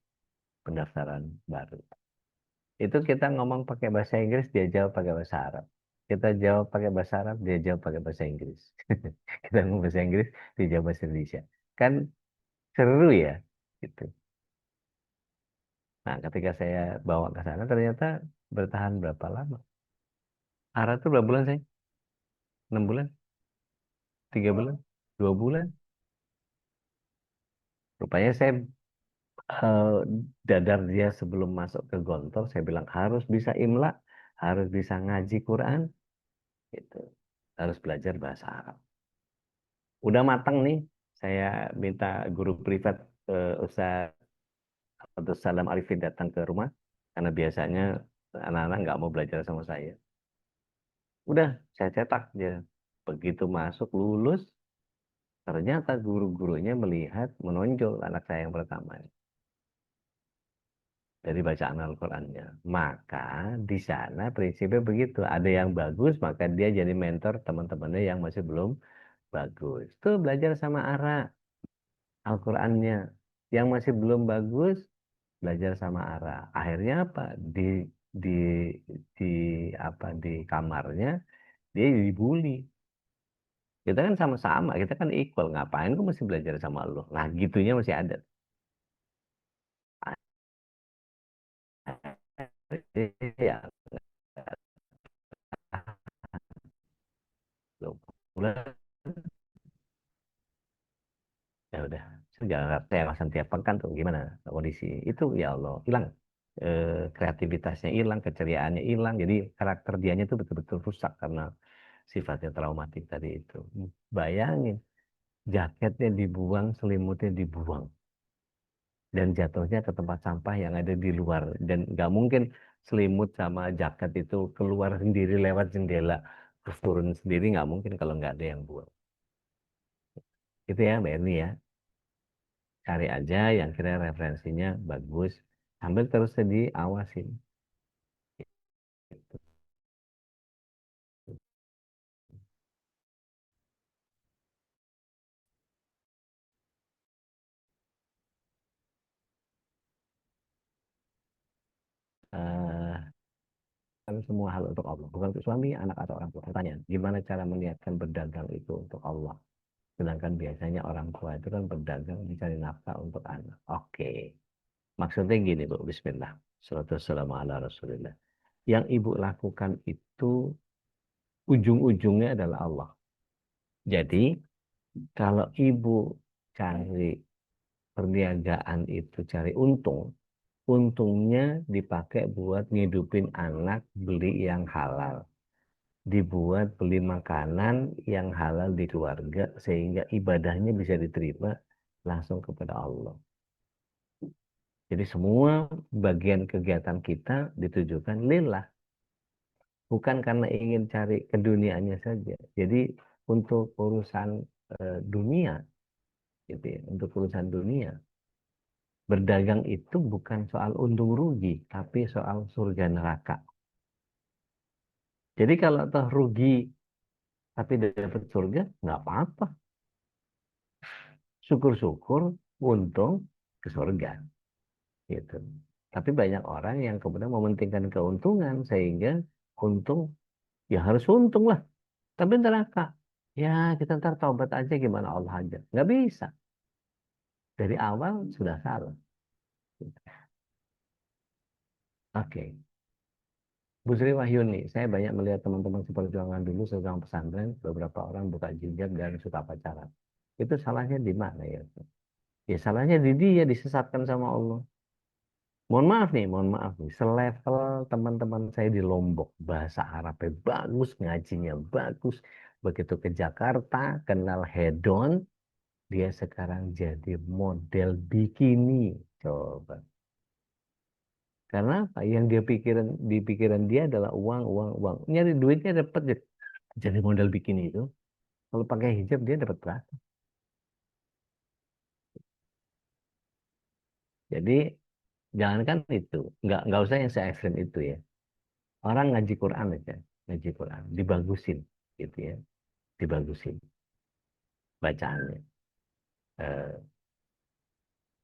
pendaftaran baru. Itu kita ngomong pakai bahasa Inggris, dia jawab pakai bahasa Arab. Kita jawab pakai bahasa Arab, dia jawab pakai bahasa Inggris. Kita ngomong bahasa Inggris, dia jawab bahasa Indonesia. Kan seru ya, gitu. Nah, ketika saya bawa ke sana, ternyata bertahan berapa lama? Arab itu berapa bulan saya? 6 bulan? 3 bulan? 2 bulan? Rupanya saya dadar dia sebelum masuk ke Gontor, saya bilang harus bisa imla, harus bisa ngaji Quran, gitu. Harus belajar bahasa Arab. Udah matang nih, saya minta guru privat Ustaz Abdul Salam Arifin datang ke rumah, karena biasanya anak-anak nggak mau belajar sama saya. Udah, saya cetak dia. Begitu masuk, lulus, ternyata guru-gurunya melihat, menonjol anak saya yang pertama dari bacaan Al-Qur'annya. Maka di sana prinsipnya begitu, ada yang bagus, maka dia jadi mentor teman-temannya yang masih belum bagus. Tuh belajar sama Ara Al-Qur'annya. Yang masih belum bagus, belajar sama Ara. Akhirnya apa? Di di di kamarnya dia dibully. Kita kan sama-sama, kita kan equal. Ngapain gue mesti belajar sama lo? Nah, gitunya masih ada. Ya, ya udah. Saya langsung tiap pekan tuh gimana kondisi itu, ya Allah hilang, kreativitasnya hilang, keceriaannya hilang, jadi karakter dianya tuh betul-betul rusak karena sifatnya traumatik tadi itu. Bayangin, jaketnya dibuang, selimutnya dibuang, dan jatuhnya ke tempat sampah yang ada di luar, dan nggak mungkin selimut sama jaket itu keluar sendiri lewat jendela terus turun sendiri, nggak mungkin kalau nggak ada yang buang. Itu ya Mbak Erni ya, cari aja yang kira referensinya bagus, sambil terus diawasin. Kan semua hal untuk Allah, bukan untuk suami, anak, atau orang tua. Pertanyaan, gimana cara meniatkan berdagang itu untuk Allah? Sedangkan biasanya orang tua itu kan berdagang mencari nafkah untuk anak. Oke, maksudnya gini Bu, Bismillah. Salatu wassalamu ala Rasulillah. Yang ibu lakukan itu ujung-ujungnya adalah Allah. Jadi kalau ibu cari perniagaan itu cari untung, untungnya dipakai buat ngidupin anak, beli yang halal, dibuat beli makanan yang halal di keluarga sehingga ibadahnya bisa diterima langsung kepada Allah. Jadi semua bagian kegiatan kita ditujukan lillah, bukan karena ingin cari keduniaannya saja. Jadi untuk urusan dunia, gitu ya, untuk urusan dunia, berdagang itu bukan soal untung rugi, tapi soal surga neraka. Jadi kalau toh rugi tapi dapat surga, nggak apa-apa. Syukur-syukur untung ke surga, gitu. Tapi banyak orang yang kemudian mementingkan keuntungan sehingga untung ya harus untung lah. Tapi neraka, ya kita ntar taubat aja gimana Allah aja. Nggak bisa. Dari awal sudah salah. Oke. Bu Sri Wahyuni, saya banyak melihat teman-teman seperjuangan dulu sedang pesantren, beberapa orang buka jilbab dan suka pacaran. Itu salahnya di mana ya? Ya salahnya di dia, disesatkan sama Allah. Mohon maaf nih, selevel teman-teman saya di Lombok, bahasa Arabnya bagus, ngajinya bagus. Begitu ke Jakarta, kenal hedon, dia sekarang jadi model bikini. Coba. Karena apa? Yang dia di pikiran dia adalah uang, uang, uang. Nyari duitnya dapat jadi model bikini itu. Kalau pakai hijab dia dapat berapa? Jadi jangankan itu, nggak usah yang se-ekstrem itu ya. Orang ngaji Quran aja, ngaji Quran, dibagusin, gitu ya, dibagusin bacaannya.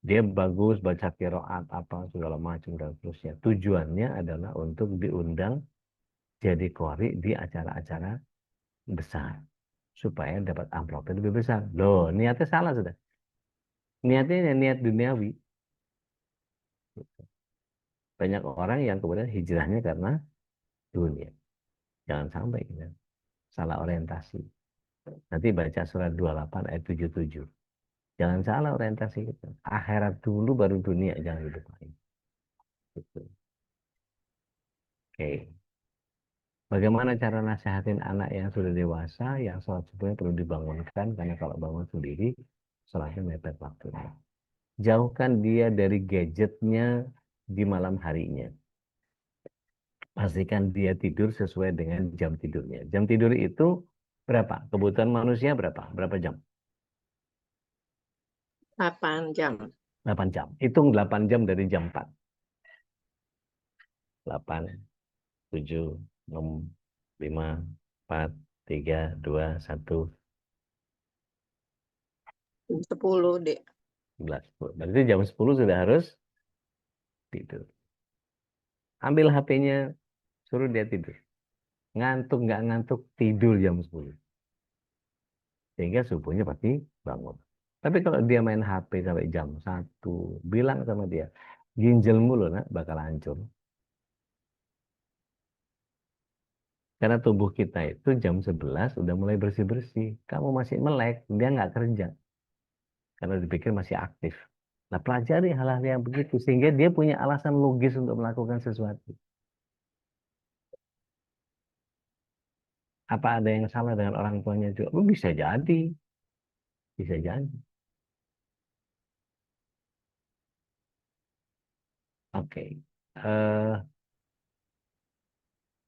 Dia bagus baca qiraat apa segala macam dan seterusnya. Tujuannya adalah untuk diundang jadi qori di acara-acara besar supaya dapat amplopnya lebih besar. Loh, niatnya salah sudah. Niatnya niat duniawi. Banyak orang yang kemudian hijrahnya karena dunia. Jangan sampai kita salah orientasi. Nanti baca surat 28 ayat 77. Jangan salah orientasi kita. Akhirat dulu baru dunia, jangan hidup lain. Gitu. Oke. Bagaimana cara nasihatin anak yang sudah dewasa, yang sholat subuhnya perlu dibangunkan, karena kalau bangun sendiri, sholatnya mepet waktunya. Jauhkan dia dari gadgetnya di malam harinya. Pastikan dia tidur sesuai dengan jam tidurnya. Jam tidur itu berapa? Kebutuhan manusia berapa? Berapa jam? 8 jam. 8 jam. Hitung 8 jam dari jam 4. 8, 7, 6, 5, 4, 3, 2, 1. 10, Dek. 11. Berarti jam 10 sudah harus tidur. Ambil HP-nya, suruh dia tidur. Ngantuk nggak ngantuk, tidur jam 10. Sehingga subuhnya pasti bangun. Tapi kalau dia main HP sampai jam 1, bilang sama dia, ginjalmu loh nak, bakal hancur. Karena tubuh kita itu jam 11 udah mulai bersih-bersih. Kamu masih melek, dia nggak kerja. Karena dipikir masih aktif. Nah, pelajari hal-hal yang begitu sehingga dia punya alasan logis untuk melakukan sesuatu. Apa ada yang salah dengan orang tuanya juga? Bisa jadi. Bisa jadi. Oke.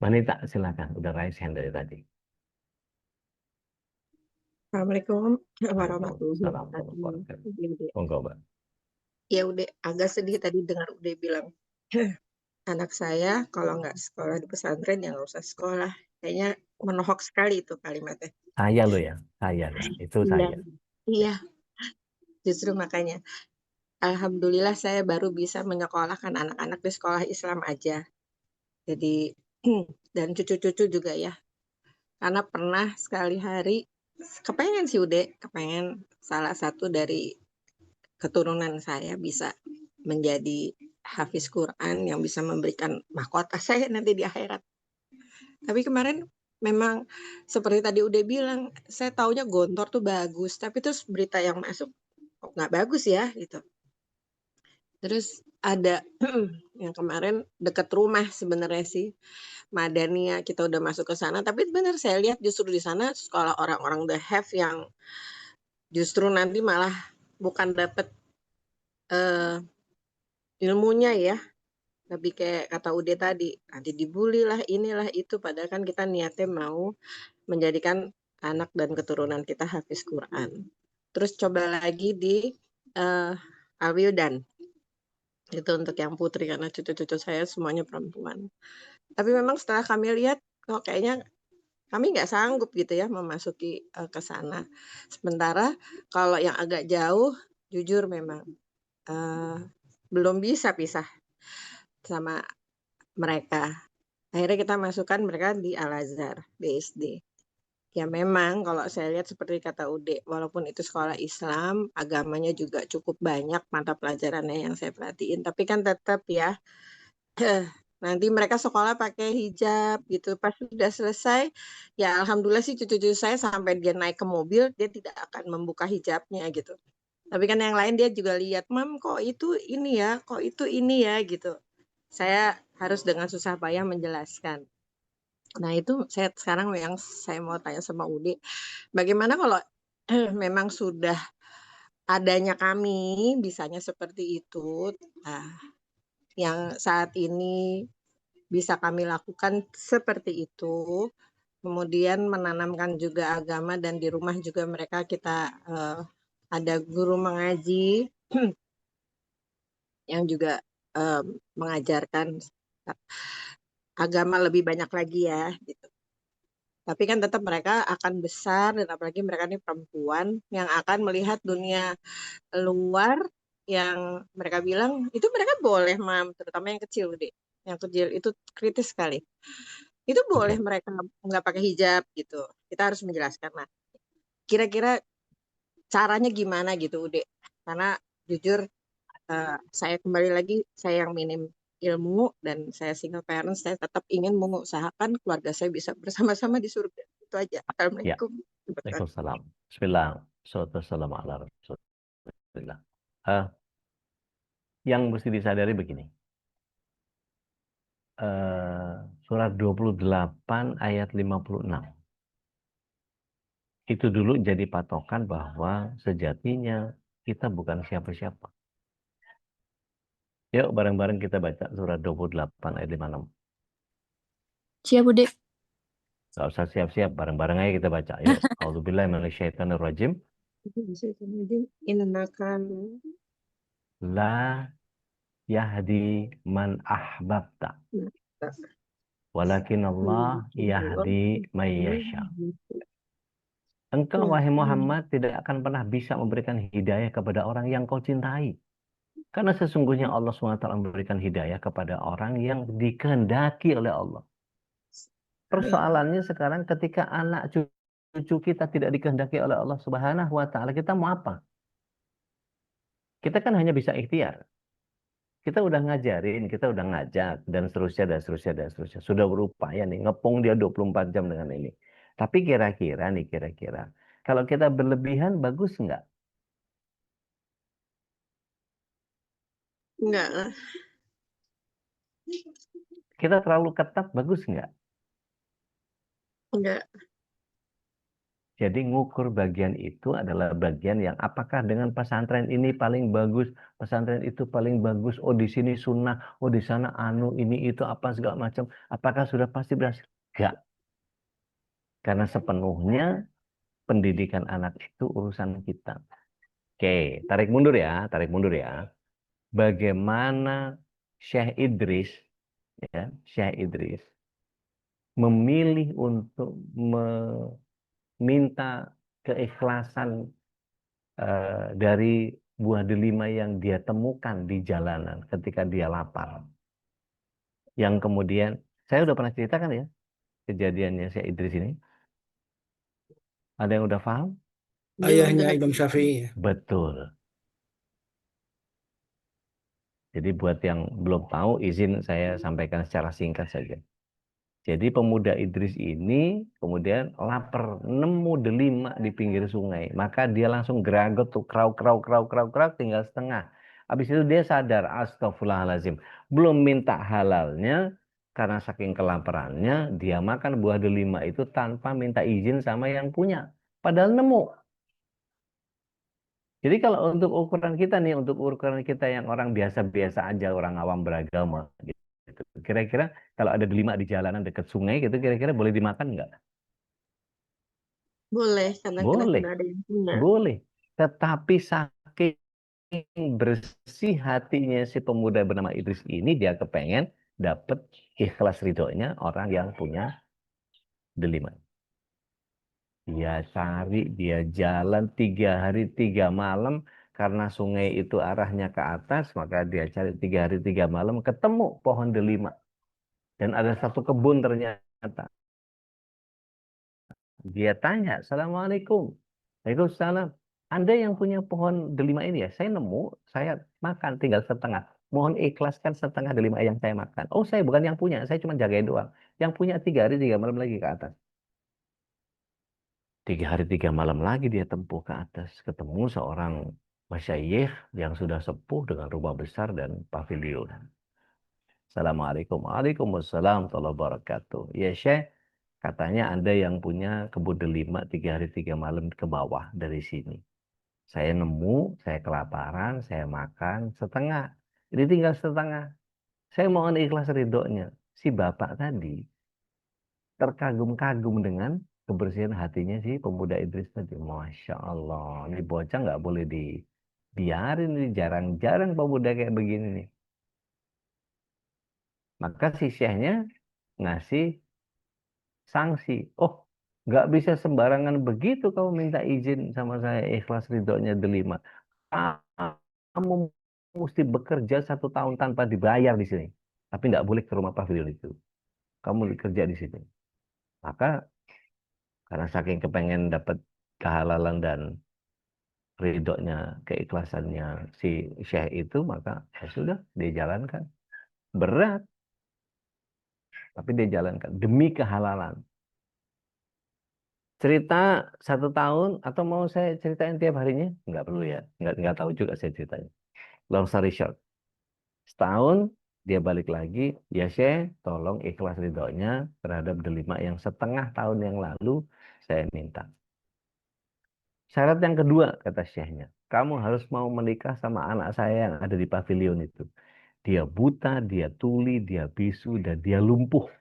Wanita, silakan. Udah raise hand dari tadi. Assalamualaikum warahmatullahi Waalaikumsalam warahmatullahi wabarakatuh. wabarakatuh. Monggo, Mbak. Ya udah agak sedih tadi dengar udah bilang anak saya kalau nggak sekolah di pesantren ya nggak usah sekolah. Kayaknya menohok sekali itu kalimatnya. Saya lo ya. Saya ya. Itu Iya, saya. iya. Justru makanya, alhamdulillah saya baru bisa menyekolahkan anak-anak di sekolah Islam aja. Jadi dan cucu-cucu juga ya. Karena pernah sekali hari kepengen sih udah kepengen salah satu dari keturunan saya bisa menjadi hafiz Quran yang bisa memberikan mahkota saya nanti di akhirat. Tapi kemarin memang seperti tadi udah bilang, saya taunya Gontor tuh bagus, tapi terus berita yang masuk kok nggak bagus ya gitu. Terus ada yang kemarin deket rumah sebenarnya sih, Madania, kita udah masuk ke sana, tapi benar saya lihat justru di sana sekolah orang-orang the have yang justru nanti malah bukan dapet ilmunya ya, tapi kayak kata Ude tadi, nanti dibully lah, inilah itu, padahal kan kita niatnya mau menjadikan anak dan keturunan kita hafiz Quran. Terus coba lagi di Al-Wildan, itu untuk yang putri karena cucu-cucu saya semuanya perempuan. Tapi memang setelah kami lihat, kok kayaknya kami nggak sanggup gitu ya memasuki ke sana. Sementara kalau yang agak jauh, jujur memang belum bisa pisah sama mereka. Akhirnya kita masukkan mereka di Al-Azhar, BSD. Ya memang kalau saya lihat seperti kata Ude, walaupun itu sekolah Islam, agamanya juga cukup banyak mata pelajarannya yang saya perhatiin. Tapi kan tetap ya, nanti mereka sekolah pakai hijab gitu. Pas sudah selesai, ya alhamdulillah sih cucu-cucu saya sampai dia naik ke mobil, dia tidak akan membuka hijabnya gitu. Tapi kan yang lain dia juga lihat, Mam kok itu ini ya, kok itu ini ya gitu. Saya harus dengan susah payah menjelaskan. Nah itu saya sekarang yang saya mau tanya sama Udi, bagaimana kalau memang sudah adanya kami bisanya seperti itu, nah, yang saat ini bisa kami lakukan seperti itu, kemudian menanamkan juga agama dan di rumah juga mereka kita ada guru mengaji yang juga mengajarkan agama lebih banyak lagi ya gitu. Tapi kan tetap mereka akan besar dan apalagi mereka ini perempuan yang akan melihat dunia luar yang mereka bilang itu mereka boleh Mam, terutama yang kecil deh. Yang kecil itu kritis sekali. Itu boleh mereka nggak pakai hijab gitu. Kita harus menjelaskan. Nah, kira-kira caranya gimana gitu, Ude? Karena jujur saya kembali lagi saya yang minim ilmu dan saya single parent, saya tetap ingin mengusahakan keluarga saya bisa bersama-sama di surga. Itu aja. Ya, Assalamualaikum. Waalaikumsalam. Bismillah. Assalamualaikum ala Rasulillah. Yang mesti disadari begini. Surat 28 ayat 56. Itu dulu jadi patokan bahwa sejatinya kita bukan siapa-siapa. Yuk bareng-bareng kita baca surat 28 ayat 56. Siap, Bude. Gak usah siap-siap, bareng-bareng aja kita baca. Yuk. A'udzubillahi minasyaitonirrajim. Innakan La yahdi man ahbabta. Walakin Allah yahdi man yasha. Engkau, wahai Muhammad, tidak akan pernah bisa memberikan hidayah kepada orang yang kau cintai. Karena sesungguhnya Allah SWT memberikan hidayah kepada orang yang dikehendaki oleh Allah. Persoalannya sekarang ketika anak cucu kita tidak dikehendaki oleh Allah Subhanahu wa taala, kita mau apa? Kita kan hanya bisa ikhtiar. Kita udah ngajarin, kita udah ngajak dan seterusnya dan seterusnya dan seterusnya. Sudah berupaya nih ngepung dia 24 jam dengan ini. Tapi kira-kira kalau kita berlebihan bagus nggak? enggak lah. Kita terlalu ketat bagus nggak? Enggak. Jadi ngukur bagian itu adalah bagian yang apakah dengan pesantren ini paling bagus, pesantren itu paling bagus, oh di sini sunnah, oh di sana anu, ini itu apa segala macam. Apakah sudah pasti berhasil? Enggak. Karena sepenuhnya pendidikan anak itu urusan kita. Oke, tarik mundur ya, tarik mundur ya. Bagaimana Syekh Idris, ya, Syekh Idris memilih untuk meminta keikhlasan dari buah delima yang dia temukan di jalanan ketika dia lapar. Yang kemudian, saya udah pernah ceritakan ya, kejadiannya Syekh Idris ini. Ada yang udah paham? Ayahnya Imam Syafi'i. Betul. Jadi buat yang belum tahu, izin saya sampaikan secara singkat saja. Jadi pemuda Idris ini kemudian lapar, nemu delima di pinggir sungai. Maka dia langsung geragot tuh, krauk, tinggal setengah. Habis itu dia sadar, astagfirullahaladzim. Belum minta halalnya, karena saking kelaparannya, dia makan buah delima itu tanpa minta izin sama yang punya. Padahal nemu. Jadi kalau untuk ukuran kita nih, untuk ukuran kita yang orang biasa-biasa aja, orang awam beragama, gitu. Kira-kira kalau ada delima di jalanan dekat sungai gitu, kira-kira boleh dimakan nggak? Boleh, karena Boleh, kira-kira ada yang punya. boleh. Tetapi saking bersih hatinya si pemuda bernama Idris ini, dia kepengen dapat ikhlas ridhonya orang yang punya delima. Dia cari, dia jalan 3 hari 3 malam, karena sungai itu arahnya ke atas, maka dia cari 3 hari 3 malam, ketemu pohon delima. Dan ada satu kebun ternyata. Dia tanya, Assalamualaikum. Waalaikumsalam. Anda yang punya pohon delima ini ya? Saya nemu, saya makan tinggal setengah. Mohon ikhlaskan setengah delima yang saya makan. Oh, saya bukan yang punya, saya cuma jagain doang. Yang punya 3 hari 3 malam lagi ke atas. 3 hari 3 malam lagi dia tempuh ke atas. Ketemu seorang masyayikh yang sudah sepuh dengan rumah besar dan pavilion. Assalamualaikum. Waalaikumsalam warahmatullahi wabarakatuh. Ya Syekh, katanya Anda yang punya kebun delima 3 hari 3 malam ke bawah dari sini. Saya nemu, saya kelaparan, saya makan setengah. Ini tinggal setengah. Saya mohon ikhlas ridhonya. Si bapak tadi terkagum-kagum dengan kebersihan hatinya si pemuda Idris tadi. Masya Allah, ini bocah nggak boleh dibiarin. Ini jarang-jarang pemuda kayak begini nih. Maka si syekhnya ngasih sanksi. Oh, nggak bisa sembarangan begitu kamu minta izin sama saya ikhlas ridhonya delima. Kamu mesti bekerja 1 tahun tanpa dibayar di sini. Tapi nggak boleh ke rumah pavilion itu. Kamu kerja di sini. Maka karena saking kepengen dapat kehalalan dan ridhonya, keikhlasannya si syekh itu, maka ya sudah dia jalankan. Berat, tapi dia jalankan demi kehalalan. Cerita 1 tahun atau mau saya ceritain tiap harinya? Nggak perlu ya, nggak tahu juga saya ceritanya. Long story short, setahun dia balik lagi, ya Syekh, tolong ikhlas ridhonya terhadap delima yang setengah tahun yang lalu saya minta. Syarat yang kedua, kata Syekhnya, kamu harus mau menikah sama anak saya yang ada di pavilion itu. Dia buta, dia tuli, dia bisu, dan dia lumpuh.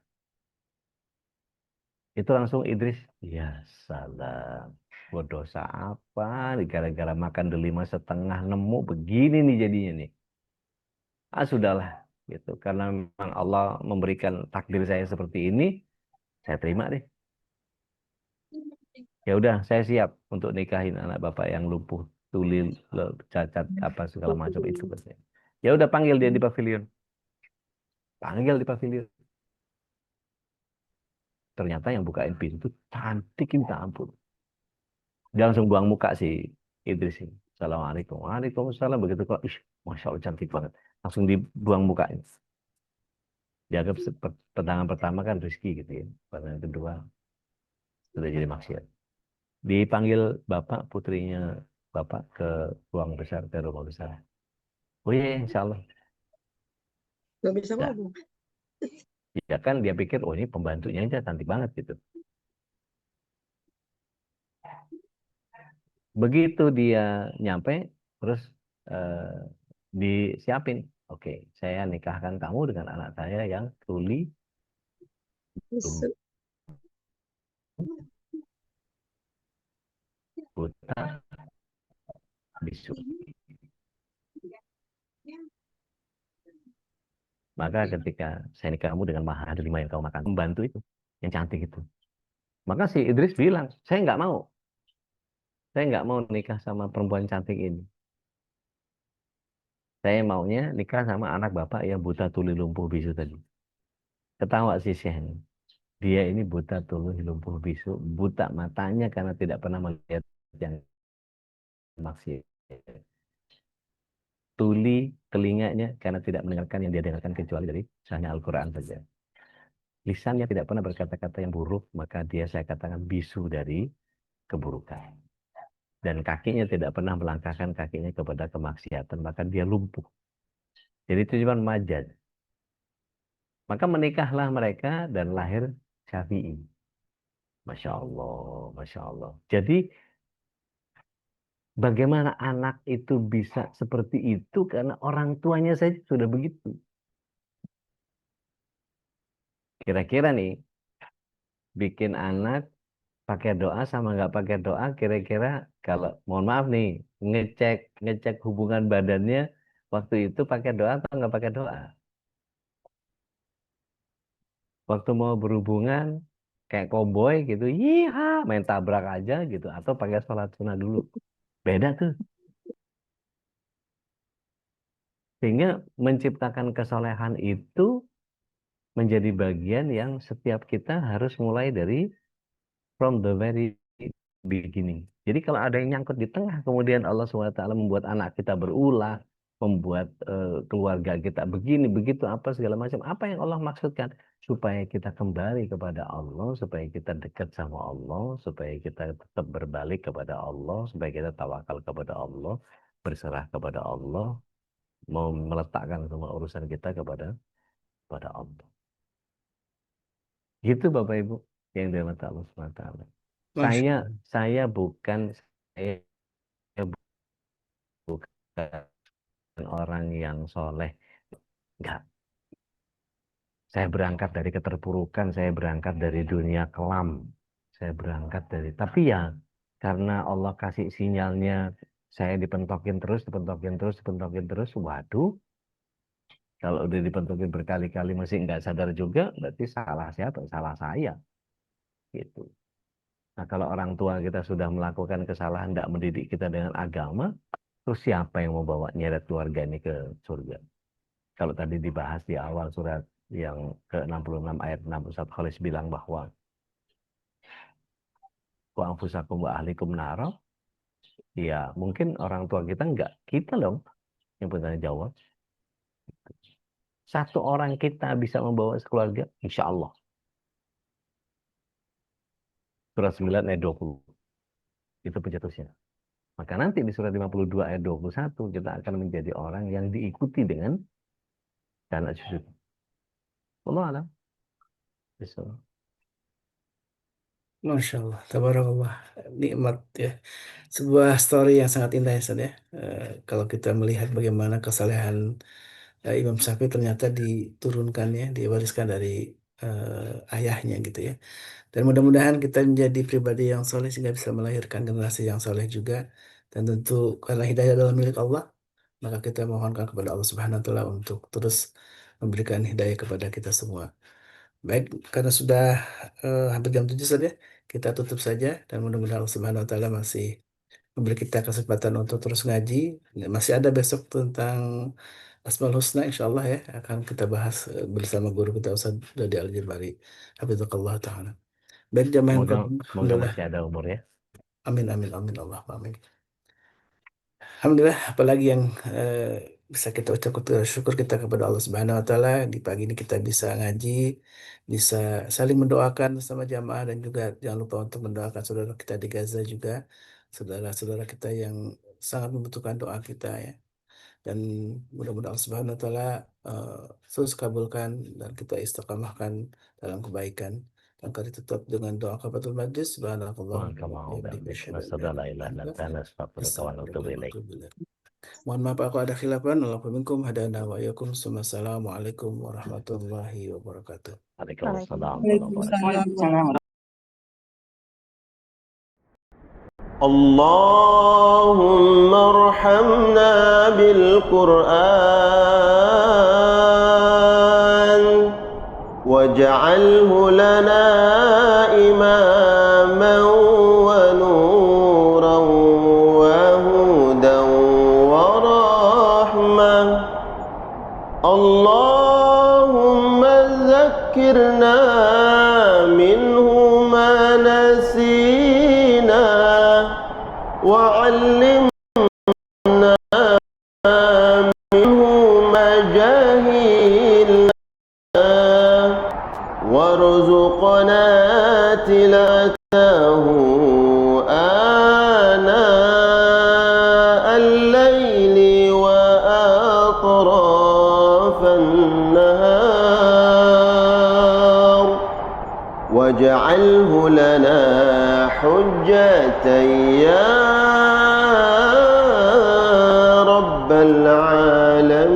Itu langsung Idris, ya salam. Berdosa apa nih gara-gara makan delima setengah nemu begini nih jadinya nih. Ah sudahlah gitu. Karena memang Allah memberikan takdir saya seperti ini, saya terima deh. Ya udah, saya siap untuk nikahin anak bapak yang lumpuh, tuli, cacat apa segala macam itu. Ya udah panggil dia di pavilion. Panggil di pavilion. Ternyata yang bukain pintu cantik minta ampun. Dia langsung buang muka si Idris ini. Assalamualaikum. Waalaikumsalam. Begitu kok, ih, Masya Allah cantik banget. Langsung dibuang mukain. Dianggap pertanyaan pertama kan rezeki gitu ya. Pertanyaan kedua sudah jadi maksiat. Dipanggil bapak putrinya bapak ke ruang besar, ke rumah besar. Oh iya, insya Allah. Nggak bisa Ya, ngomong. ya kan dia pikir, oh ini pembantunya aja cantik banget gitu. Begitu dia nyampe, terus eh, disiapin. Oke, saya nikahkan kamu dengan anak saya yang tuli, Bisa. buta, bisu. Maka ketika saya nikah kamu dengan mahar delima yang kamu makan, pembantu itu, yang cantik itu. Maka si Idris bilang, saya nggak mau. Saya nggak mau nikah sama perempuan cantik ini. Saya maunya nikah sama anak bapak yang buta tuli lumpuh bisu tadi. Ketawa si Syekh ini. Dia ini buta tuli lumpuh bisu, buta matanya karena tidak pernah melihat yang maksiat. Tuli telinganya karena tidak mendengarkan yang dia dengarkan kecuali dari hanya Al-Quran saja. lisannya tidak pernah berkata-kata yang buruk, maka dia saya katakan bisu dari keburukan. Dan kakinya tidak pernah melangkahkan kakinya kepada kemaksiatan, maka dia lumpuh. Jadi itu cuma majaz. Maka menikahlah mereka dan lahir Syafi'i. Masya Allah, Masya Allah. Jadi bagaimana anak itu bisa seperti itu karena orang tuanya saja sudah begitu. Kira-kira nih, bikin anak pakai doa sama nggak pakai doa, kira-kira kalau mohon maaf nih, ngecek hubungan badannya waktu itu pakai doa atau nggak pakai doa? Waktu mau berhubungan kayak koboi gitu, yiha, main tabrak aja gitu, atau pakai sholat sunnah dulu. Beda tuh. Sehingga menciptakan kesolehan itu menjadi bagian yang setiap kita harus mulai dari from the very beginning. Jadi kalau ada yang nyangkut di tengah, kemudian Allah SWT membuat anak kita berulah, membuat keluarga kita begini, begitu, apa segala macam. Apa yang Allah maksudkan? Supaya kita kembali kepada Allah, supaya kita dekat sama Allah, supaya kita tetap berbalik kepada Allah, supaya kita tawakal kepada Allah, berserah kepada Allah, mau meletakkan semua urusan kita kepada Allah. Gitu Bapak Ibu yang dirahmati Allah SWT. Masya Saya bukan orang yang soleh. Enggak. Saya berangkat dari keterpurukan, saya berangkat dari dunia kelam. Saya berangkat dari, tapi ya karena Allah kasih sinyalnya, saya dipentokin terus, waduh. Kalau udah dipentokin berkali-kali masih nggak sadar juga, berarti salah siapa? Salah saya. Gitu. Nah, kalau orang tua kita sudah melakukan kesalahan, tidak mendidik kita dengan agama, terus siapa yang mau bawa nyeret keluarga ini ke surga? Kalau tadi dibahas di awal surat yang ke-66 ayat 61, Khalis bilang bahwa wa anfusakum wa ahlikum naro, ya mungkin orang tua kita enggak, kita dong yang bertanggung jawab. Satu orang kita bisa membawa sekeluarga, insya Allah. Surat 9 ayat 20. Itu pencetusnya. Maka nanti di surat 52 ayat 21 kita akan menjadi orang yang diikuti dengan anak cucu. Allah alam. Masya Allah, tabarakallah, nikmat ya. Sebuah story yang sangat indah ya, Ustaz ya. Kalau kita melihat bagaimana kesalehan Imam Syafi'i ternyata diturunkannya, diwariskan dari ayahnya gitu ya. Dan mudah-mudahan kita menjadi pribadi yang soleh sehingga bisa melahirkan generasi yang soleh juga. Dan tentu karena hidayah adalah milik Allah, maka kita mohonkan kepada Allah Subhanahu wa taala untuk terus memberikan hidayah kepada kita semua. Baik, karena sudah hampir jam 7 saja, kita tutup saja dan mudah-mudahan Allah Subhanahu wa taala masih memberi kita kesempatan untuk terus ngaji. Masih ada besok tentang Asmaul Husna insya Allah ya, akan kita bahas bersama guru kita Ustaz Dodi Al-Jabari. Hafizahullah ta'ala. Baik jamaah yang Semoga Alhamdulillah. masih ada umur ya. Amin amin amin Allah amin. Alhamdulillah, apalagi yang bisa kita ucapkan syukur kita kepada Allah Subhanahu wa taala, di pagi ini kita bisa ngaji, bisa saling mendoakan bersama jamaah, dan juga jangan lupa untuk mendoakan saudara kita di Gaza juga, saudara-saudara kita yang sangat membutuhkan doa kita ya. Dan mudah-mudahan Allah Subhanahu wa taala terus kabulkan dan kita istiqamahkan dalam kebaikan. Dan kita tetap dengan doa kafaratul majlis. Subhanakallahumma wa bihamdika asyhadu an la ilaha illa anta astaghfiruka wa atubu ilaik. Mohon maaf aku ada khilafan. Waalaikumsalam hadana wa iyyakum. Assalamualaikum warahmatullahi wabarakatuh. Waalaikumsalam. Waalaikumsalam. اللهم ارحمنا بالقرآن واجعله لنا إماما ونورا وهدى ورحمة. اللهم ذكرنا منه ما نسينا وعلمنا منه ما جهلنا الموقنات لأتاه آناء الليل وأطراف النهار واجعله لنا حجة يا رب العالمين.